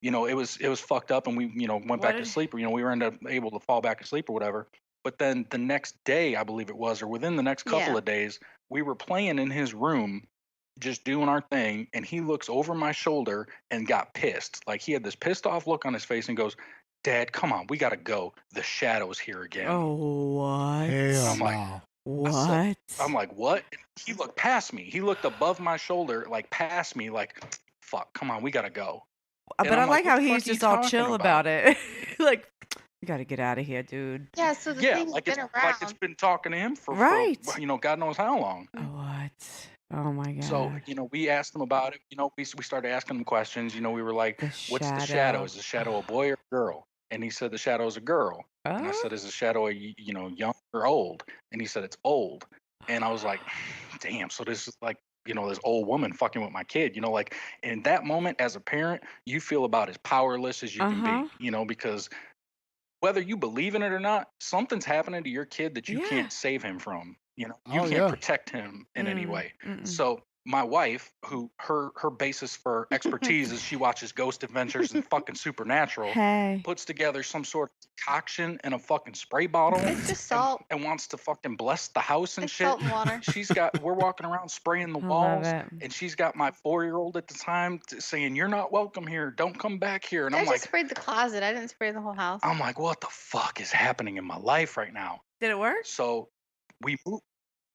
it was fucked up, and we went back to sleep, or we were able to fall back asleep or whatever. But then the next day, I believe it was, or within the next couple Yeah. of days, we were playing in his room, just doing our thing, and he looks over my shoulder and got pissed. Like, he had this pissed off look on his face and goes, "Dad, come on, we gotta go. The shadow's here again." Oh, what? Hell I'm like, no. What? I'm like, what? He looked past me. He looked above my shoulder, like past me, like, fuck, come on, we gotta go. But And I I'm like like, how what the fuck he's are you just all talking chill about? about it. Like, you got to get out of here, dude. Yeah. So the Yeah, thing's like been it's around. like it's been talking to him for Right. God knows how long. What? Oh my god. So we asked him about it. We started asking him questions. We were like, The "What's the shadow? shadow. Is the shadow a boy or a girl?" And he said the shadow is a girl. And I Oh. said, "Is the shadow young or old?" And he said it's old. And I was like, "Damn!" So this is like this old woman fucking with my kid. Like in that moment as a parent, you feel about as powerless as you can be. Because whether you believe in it or not, something's happening to your kid that you Yeah. can't save him from. You Oh, can't yeah. protect him in any way. Mm-mm. So my wife, who her basis for expertise is she watches Ghost Adventures and fucking Supernatural, Hey. puts together some sort of concoction in a fucking spray bottle It's just salt. and wants to fucking bless the house and It's shit. salt and water. We're walking around spraying the I love walls, it. and she's got my 4-year-old at the time saying, "You're not welcome here. Don't come back here." And I I'm just like, sprayed the closet. I didn't spray the whole house. what the fuck is happening in my life right now? Did it work? So we moved.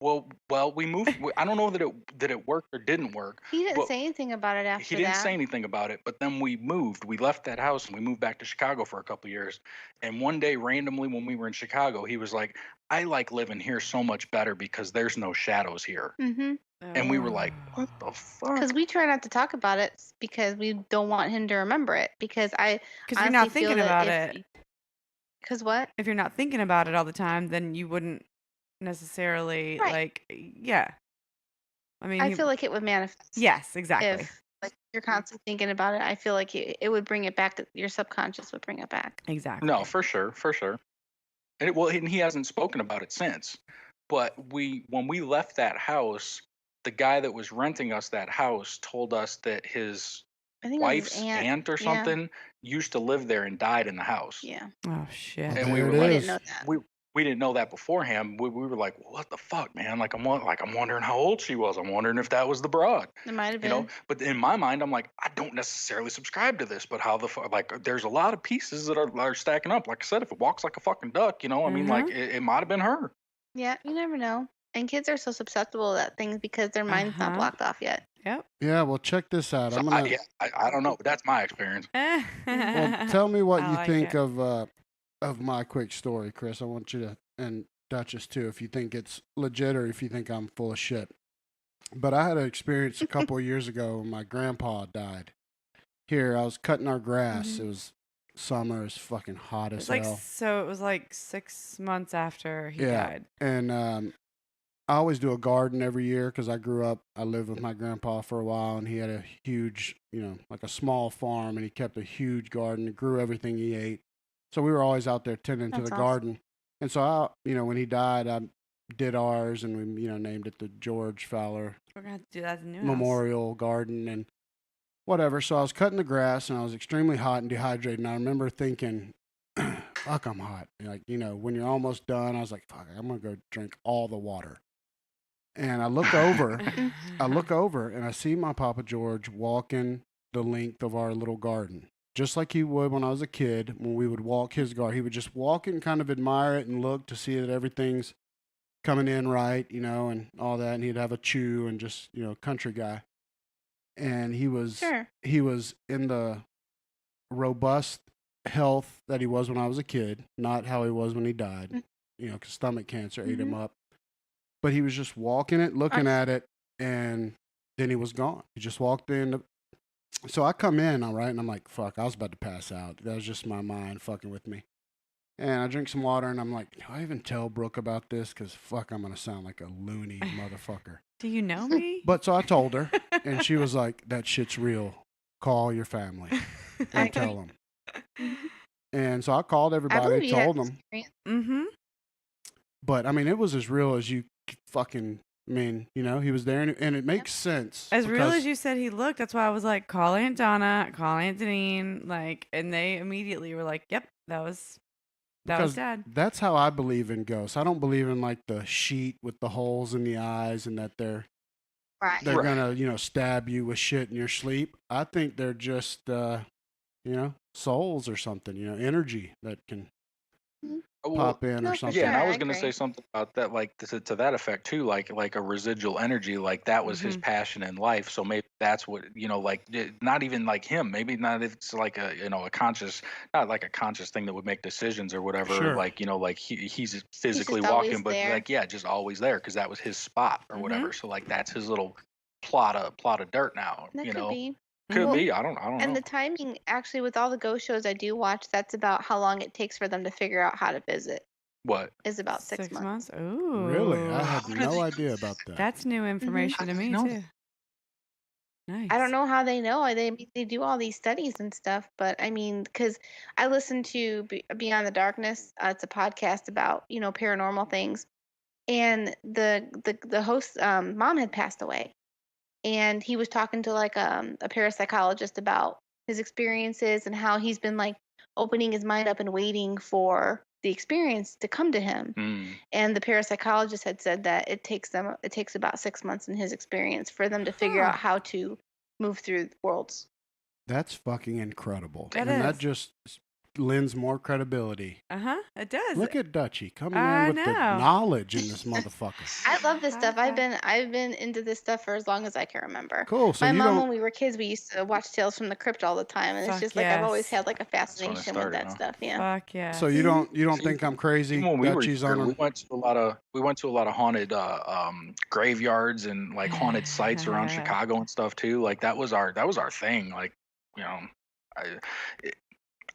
Well, we moved. I don't know that it worked or didn't work. He didn't But say anything about it after he didn't that. say anything about it. But then we moved. We left that house and we moved back to Chicago for a couple of years. And one day, randomly, when we were in Chicago, he was like, "I like living here so much better because there's no shadows here." Mm-hmm. And we were like, "What the fuck?" Because we try not to talk about it because we don't want him to remember it. Because I Because you're not honestly feel thinking that about if- it. Because what? If you're not thinking about it all the time, then you wouldn't necessarily Right. yeah. I mean, I feel like it would manifest. yes, exactly. If like you're constantly thinking about it, I feel like it would bring it back. Your subconscious would bring it back. Exactly. No, for sure. And he hasn't spoken about it since. But when we left that house, the guy that was renting us that house told us that his I think it was wife's his aunt or Yeah. something used to live there and died in the house. Yeah. Oh shit. Well, And we there were it like, I is. didn't know that. we didn't know that beforehand. We were like, what the fuck, man? Like I'm wondering how old she was. I'm wondering if that was the broad. It might have been. But in my mind, I'm like, I don't necessarily subscribe to this, but how the fuck? Like, there's a lot of pieces that are stacking up. Like I said, if it walks like a fucking duck, I mean, like it might have been her. Yeah, you never know. And kids are so susceptible to things because their mind's not blocked off yet. Yep. Yeah, well, check this out. So I'm gonna. I don't know, but that's my experience. Well, tell me what I you like think it. of my quick story, Chris. I want you to, and Duchess too, if you think it's legit or if you think I'm full of shit. But I had an experience a couple of years ago when my grandpa died. Here, I was cutting our grass. It was summer. It's fucking hot as hell. So it was like 6 months after he Yeah. died. And I always do a garden every year because I grew up. I lived with my grandpa for a while, and he had a huge, like a small farm, and he kept a huge garden. It grew everything he ate. So we were always out there tending to That's the awesome. garden. And so when he died, I did ours, and we, named it the George Fowler We're gonna have to do that at the new house. Memorial Garden and whatever. So I was cutting the grass, and I was extremely hot and dehydrated. And I remember thinking, "Fuck, I'm hot." Like when you're almost done, I was like, "Fuck, I'm gonna go drink all the water." And I look over, and I see my Papa George walking the length of our little garden, just like he would when I was a kid. When we would walk his garden, he would just walk and kind of admire it and look to see that everything's coming in right, and all that. And he'd have a chew and just, country guy. And he was in the robust health that he was when I was a kid, not how he was when he died, because stomach cancer ate him up. But he was just walking it, looking at it, and then he was gone. He just walked in. So I come in, all right, and I'm like, fuck, I was about to pass out. That was just my mind fucking with me. And I drink some water, and I'm like, do I even tell Brooke about this? Because fuck, I'm going to sound like a loony motherfucker. Do you know me? But so I told her, and she was like, that shit's real. Call your family and tell them. And so I called everybody, told them. Mm-hmm. But I mean, it was as real as you fucking he was there, and it makes sense. As real as you said he looked, that's why I was like, call Aunt Donna, call Aunt Deneen, and they immediately were like, yep, that was Dad. That's how I believe in ghosts. I don't believe in like the sheet with the holes in the eyes and that they're gonna stab you with shit in your sleep. I think they're just souls or something, energy that can pop in or something. Yeah, and I was going to say something about that, like to that effect too, like a residual energy, like that was his passion in life. So maybe that's what not even like him. Maybe not. If it's like a conscious, not like a conscious thing that would make decisions or whatever. Sure. Like he's physically walking, but just always there because that was his spot or whatever. So like that's his little plot of dirt now. That could be. Could be. I don't know. And the timing, actually, with all the ghost shows I do watch, that's about how long it takes for them to figure out how to visit. What? Is about 6 months. Ooh. Really? I had no idea about that. That's new information to me, too. Nice. I don't know how they know. They do all these studies and stuff, but I mean, because I listen to Beyond the Darkness. It's a podcast about, paranormal things. And the host's mom had passed away. And he was talking to like a parapsychologist about his experiences and how he's been like opening his mind up and waiting for the experience to come to him. And the parapsychologist had said that it takes about 6 months in his experience for them to figure out how to move through worlds. That's fucking incredible. That just lends more credibility. It does. Look at Dutchie coming in with the knowledge in this motherfucker. I love this stuff. I've been into this stuff for as long as I can remember. Cool. So my mom, when we were kids, we used to watch Tales from the Crypt all the time, and it's just like I've always had like a fascination with that stuff. Yeah. Fuck yeah. So you don't think I'm crazy? When we went to a lot of haunted graveyards and like haunted sites around Chicago and stuff too. Like that was our thing. Like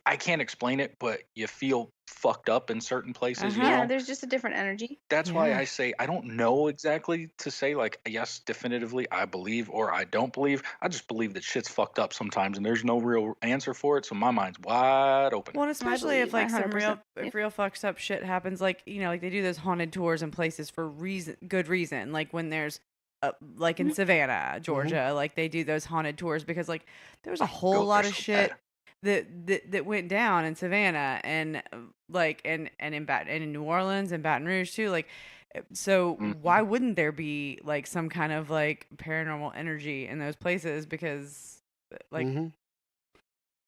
I can't explain it, but you feel fucked up in certain places. Yeah, there's just a different energy. That's why I say I don't know exactly to say like yes, definitively I believe or I don't believe. I just believe that shit's fucked up sometimes, and there's no real answer for it. So my mind's wide open. Well, especially if like some real fucked up shit happens, like like they do those haunted tours in places for good reason. Like when there's like in Savannah, Georgia, like they do those haunted tours because like there was a whole lot of shit that went down in Savannah and like and in New Orleans and Baton Rouge too. Like, so why wouldn't there be like some kind of like paranormal energy in those places? Because like,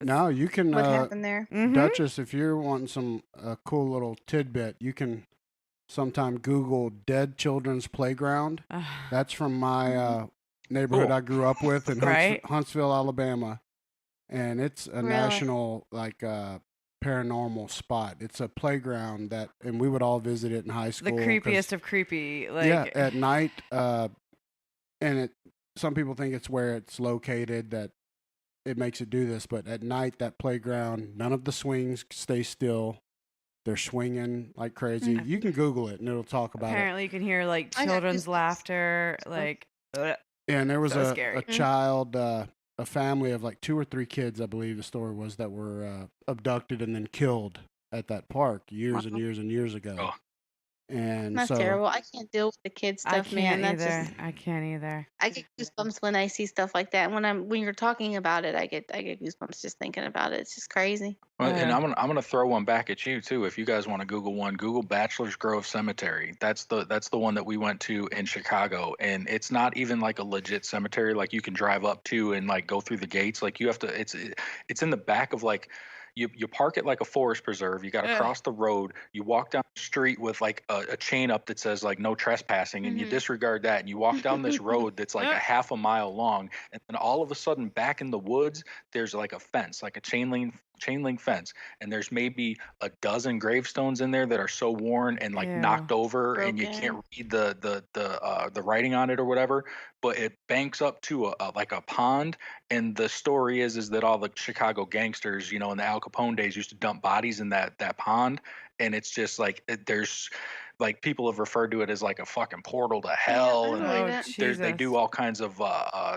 now you can what happened there, Duchess, if you're wanting some cool little tidbit, you can sometime Google Dead Children's Playground. That's from my neighborhood Cool. I grew up with in Right. Huntsville, Alabama. And it's a Really? national, paranormal spot. It's a playground and we would all visit it in high The school. 'cause- creepiest of creepy. Like, yeah, at night. And some people think it's where it's located that it makes it do this, but at night that playground, none of the swings stay still. They're swinging like crazy. You can Google it and it'll talk about apparently you can hear like I got children's goosebumps. laughter. Like, ugh. it. And there was So a scary. child, a family of like 2 or 3 kids, I believe the story was, that were abducted and then killed at that park years and years and years ago. Oh. And That's so terrible. I can't deal with the kid I stuff, man. can't That's either. just I can't either. I get goosebumps when I see stuff like that. When you're talking about it, I get goosebumps just thinking about it. It's just crazy. Well, and Yeah. I'm gonna throw one back at you too. If you guys want to Google one, Google Bachelor's Grove Cemetery. That's the one that we went to in Chicago, and it's not even like a legit cemetery. Like you can drive up to and like go through the gates. Like you have to. It's in the back of like. You park it like a forest preserve. You got to Ugh. cross the road. You walk down the street with like a chain up that says like no trespassing, and you disregard that, and you walk down this road that's like a half a mile long, and then all of a sudden back in the woods there's like a fence, like a chain link fence, and there's maybe a dozen gravestones in there that are so worn and like knocked Ew. over, and you can't read the writing on it or whatever. But it banks up to a pond, and the story is that all the Chicago gangsters, in the Al Capone days, used to dump bodies in that pond, and it's just like there's like people have referred to it as like a fucking portal to hell, and believe like it. they do all kinds of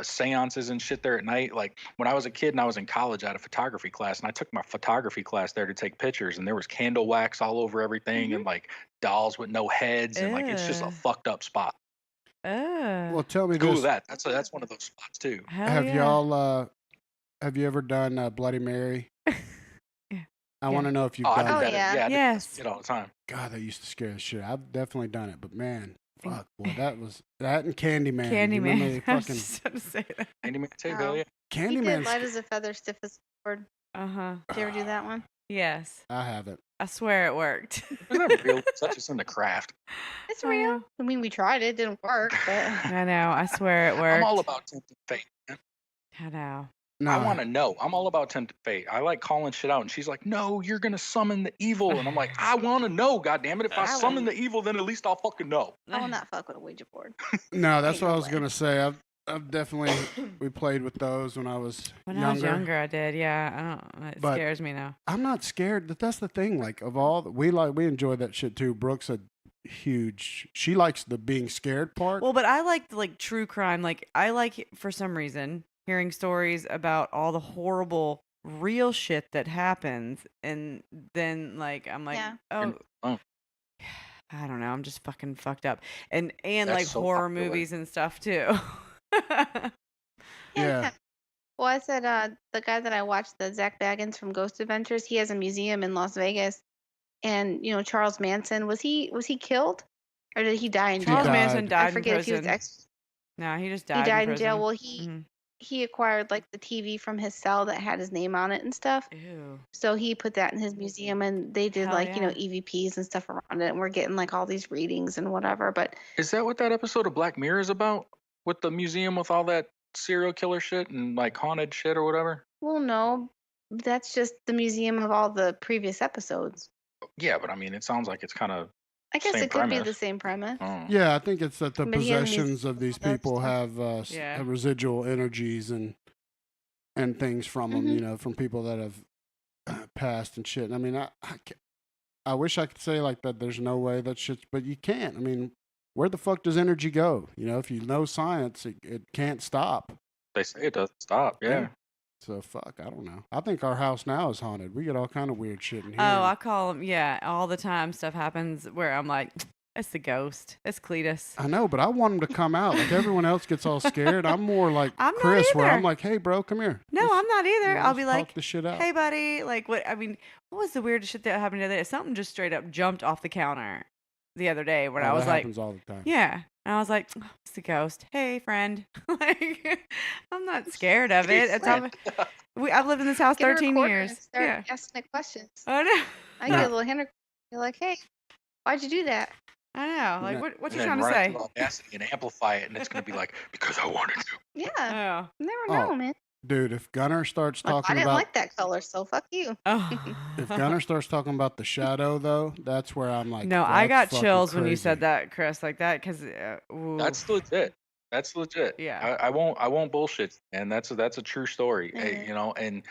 seances and shit there at night. Like when I was a kid and I was in college, I had a photography class, and I took my photography class there to take pictures, and there was candle wax all over everything, and like dolls with no heads, and like it's just a Ugh. fucked up spot. well, tell me Google this. that. That's one of those spots too. Hell Have yeah. y'all have you ever done Bloody Mary? Yeah. I want to know if you've I done did Oh, it. that. yeah. Yeah, I did Yes. it all the time. God, that used to scare the shit. I've definitely done it, but man, fuck, boy, that and Candyman. You remember the Candyman. I was fucking just about to say that. Candyman too, Oh. hell yeah. He did Candyman. light as a feather, stiff as a board. Uh-huh. Did you ever do that one? Yes. I haven't. I swear it worked. Isn't that real? Such as in the craft. It's I real. know. I mean, we tried it. It didn't work, but I know. I swear it worked. I'm all about tempted fate. Man. I know. No, I want to know. I'm all about tempted fate. I like calling shit out, and she's like, "No, you're gonna summon the evil," and I'm like, "I want to know, goddammit. If I I summon wouldn't. the evil, then at least I'll fucking know." I will not fuck with a Ouija board. no, that's Ain't what no I was way. gonna say. I've definitely we played with those when I was When younger. I was younger, I did. Yeah. I don't. It But- scares me now. I'm not scared. That's the thing. Like of all we enjoy that shit too. Brooke's a huge. She likes the being scared part. Well, but I like true crime. Like I like for some reason hearing stories about all the horrible real shit that happens, and then like I'm like, Yeah. oh, Oh. I don't know. I'm just fucking fucked up, and That's like so horror popular. movies and stuff too. Yeah. Well, I said the guy that I watched, the Zach Baggins from Ghost Adventures, he has a museum in Las Vegas, and Charles Manson, was he killed, or did he die in jail? Charles died. Manson died I forget in if he was prison. No, he just he died. died in in jail. prison. Well, he Mhm. he acquired like the TV from his cell that had his name on it and stuff. Ew. So he put that in his museum, and they did Hell like yeah. EVPs and stuff around it, and we're getting like all these readings and whatever. But Is that what that episode of Black Mirror is about? With the museum with all that serial killer shit and like haunted shit or whatever? well, no, that's just the museum of all the previous episodes. Yeah, but I mean, it sounds like it's kind of. I guess Same it could be the premise. same premise. Yeah, I think it's that the But he has possessions of these all that people stuff. have Yeah. have residual energies and things from them, Mhm. from people that have passed and shit. And I mean, I wish I could say like that. There's no way that shit, but you can't. I mean, where the fuck does energy go? If you know science, it can't stop. They say it doesn't stop. Yeah. So fuck, I don't know. I think our house now is haunted. We get all kind of weird shit in here. Oh, I call them. Yeah, all the time stuff happens where I'm like, it's the ghost. It's Cletus. I know, but I want them to come out. Like everyone else gets all scared. I'm more like I'm not Chris, where I'm either. like, hey, bro, come here. No, I'm not either. I'll be let's like, talk the shit out. hey, buddy. Like, what? I mean, what was the weirdest shit that happened the other day? Something just straight up jumped off the counter the other day when Oh, I was that like, happens all the time. yeah. And I was like, oh, it's the ghost. Hey, friend. Like, I'm not scared of it. It's I've lived in this house Get a 13 recorder years. and start Yeah. asking it questions. Oh, no. I get a little Henry. You're like, hey, why'd you do that? I know. Like, No. what And you then trying to run it say? through Audacity and amplify it, and it's going to be like, because I wanted to. Yeah. Oh. You never Oh. know, man. Dude, if Gunner starts Like, I talking didn't about like that color, so fuck you. if Gunner starts talking about the shadow though, that's where I'm like, No, I got that's fucking chills when you crazy. said that, Chris, like that, because That's legit. That's legit. Yeah. I won't bullshit, and that's a true story. Mhm. You know, and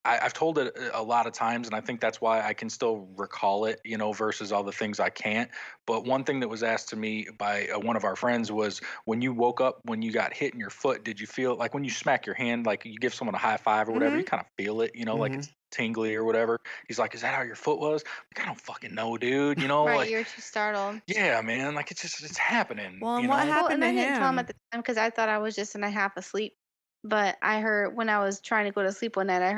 I've told it a lot of times, and I think that's why I can still recall it, you know, versus all the things I can't. But one thing that was asked to me by one of our friends was, when you woke up, when you got hit in your foot, did you feel like when you smack your hand, like you give someone a high five or whatever, you kind of feel it, you know, like it's tingly or whatever? He's like, is that how your foot was? Like, I don't fucking know, dude. You know, Right, like, you were too startled. yeah, man, like it's happening. Well, and you what know? Well, happened and to I didn't tell him him? at the time because I thought I was just in a half asleep. But I heard when I was trying to go to sleep one night, I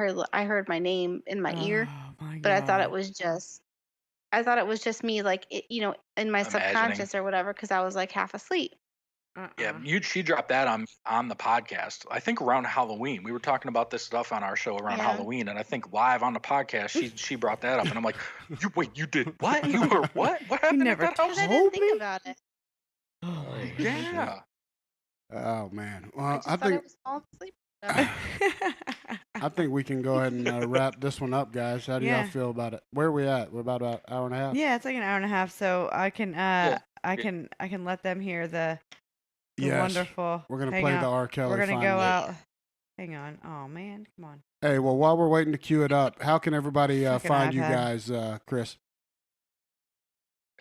heard my name in my ear. Oh my But I thought it God. was just me, like you know, in my Imagining. subconscious or whatever, because I was like half asleep. Yeah, she dropped that on the podcast. I think around Halloween. We were talking about this stuff on our show around Yeah. Halloween, and I think live on the podcast she brought that up, and I'm like, you did what? You were what? What happened never at that house? Because I didn't think about it. Oh my Yeah. Oh man. I Well, just I thought I think was falling asleep. I think we can go ahead and wrap this one up, guys. How do y'all Yeah. feel about it? Where are we at? We're about an hour and a half. Yeah, it's like an hour and a half, so I can Yeah. I can let them hear the Yes. wonderful. We're gonna hang play on. the R. Kelly. We're gonna finally. go out. Hang on. Oh man, come on. Hey, well, while we're waiting to cue it up, how can everybody Fucking find you iPad. guys, Chris?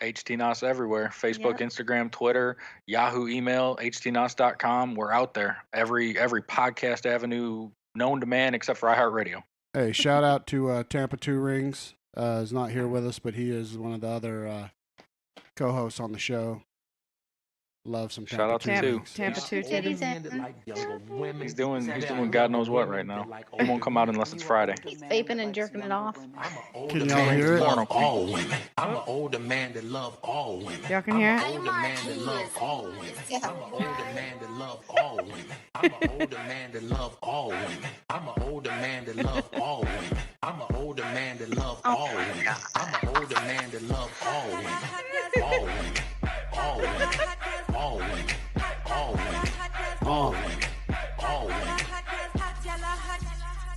Htnos everywhere. Facebook, Yep. Instagram, Twitter, Yahoo email, htnos.com. We're out there. Every podcast avenue known to man except for iHeartRadio. Hey, shout out to Tampa Two Rings. Is not here with us, but he is one of the other co-hosts on the show. Love some Shout Tampa out to Two two. Rings. Tampa two Titties titties. in. He's doing God knows what right now. He won't come out unless it's Friday. He's vaping and jerking it off. I'm an older Can y'all man hear that it? love all women. I'm an older man that love all women. Y'all can I'm hear an it? older man that love all women. I'm an older man that love all women. I'm an older man that love all women. I'm an older man that love all women. I'm an older man that love all women. I'm an older man that love all women. All women. All women. All women. All women. All women. All women.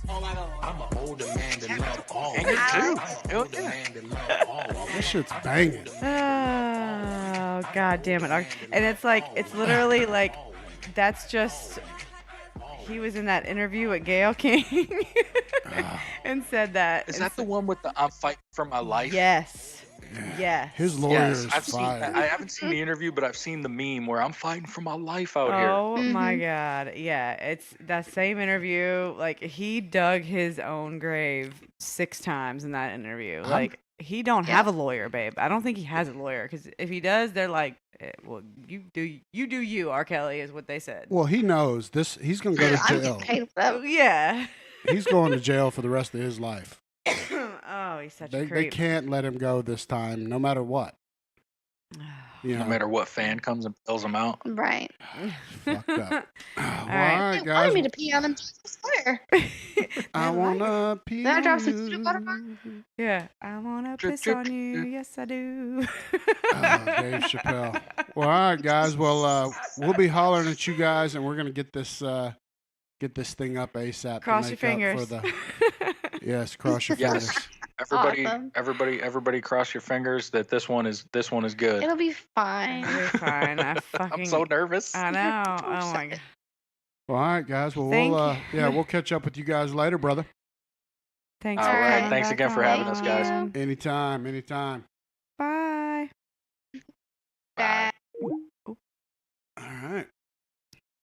I'm an older man that love all women. I'm an older man that love all women. This shit's banging. Oh god damn it. And it's like it's literally like that's just he was in that interview with Gayle King and said that. Is that the one with the I'm fighting for my life? Yes. Yes. His lawyer Yes, is I've seen fire. that. I haven't seen the interview, but I've seen the meme where I'm fighting for my life out here. Oh my Mhm. god. Yeah, it's that same interview. Like he dug his own grave 6 times in that interview. Like he don't have a lawyer, babe. I don't think he has a lawyer cuz if he does, they're like, well, you do you, R. Kelly is what they said. Well, he knows this. He's gonna go to I'm jail. getting paid for that. Yeah. He's going to jail for the rest of his life. Oh, he's such a They creep. can't let him go this time, no matter what. You know, No matter what fan comes and fills them out. Right. fucked up. Well, all right. right, He guys. wanted me to pee on him just to swear. I wanna pee Then I on drop some peanut butter you. Yeah, I wanna Drip, piss drip, on you. drip. Yes, I do. Dave Chappelle. Well, all right, guys. Well, we'll be hollering at you guys, and we're gonna get this thing up ASAP. to Cross your make up fingers. For the, yes, cross your Yes. fingers. Awesome. Everybody cross your fingers that this one is good. It'll be fine. It'll be fine. I'm so nervous. I know. Oh my god. Well, all right, guys. Well, Thank we'll catch up with you guys later, brother. Thanks. All for right. coming Thanks back again for having us, on. guys. Anytime. Bye. Bye. All right.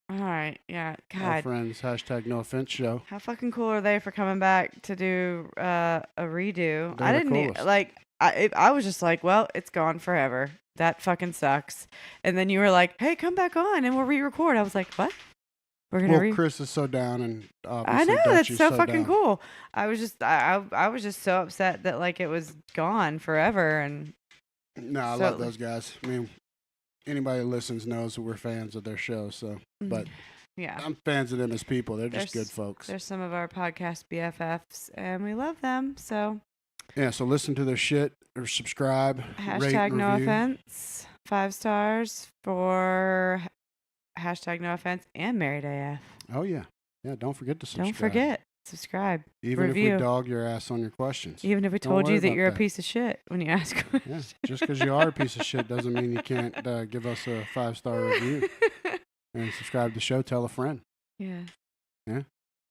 All right. Yeah. Our God. friends, #No Offense Show. How fucking cool are they for coming back to do a redo? They're I the didn't coolest. I was just like, well, it's gone forever. That fucking sucks. And then you were like, hey, come back on and we'll re-record. I was like, what? We're gonna Well, Chris is so down, and obviously I know Dutch that's is so fucking down. cool. I was just I was just so upset that like it was gone forever and No, I So- love those guys. I mean, anybody that listens knows that we're fans of their show. So, but yeah. I'm fans of them as people. They're just There's- good folks. They're some of our podcast BFFs and we love them. So Yeah, so listen to their shit or subscribe. Rate, Hashtag no review. offense. 5 stars for hashtag no offense and Married AF. Oh, yeah. Yeah, don't forget to subscribe. Don't forget. Subscribe. Even review. if we dog your ass on your questions. Even if we Don't told worry you that about you're a that. piece of shit when you ask Yeah, questions. just because you are a piece of shit doesn't mean you can't give us a 5-star review. And subscribe to the show. Tell a friend. Yeah. Yeah.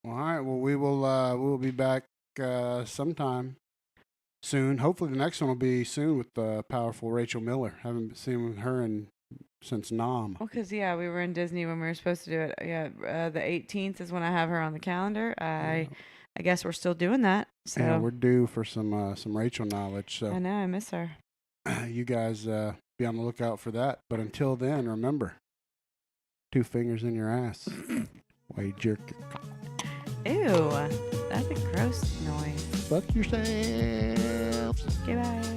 Well, all right. Well, we'll be back sometime soon. Hopefully, the next one will be soon with the powerful Rachel Miller. Haven't seen her since Nam. Well, because, yeah, we were in Disney when we were supposed to do it. Yeah, the 18th is when I have her on the calendar. I guess we're still doing that. So Yeah, we're due for some Rachel knowledge. So I know, I miss her. you guys be on the lookout for that. But until then, remember, 2 fingers in your ass. Why you jerk it? Ew, that's a gross noise. Fuck yourself. Goodbye.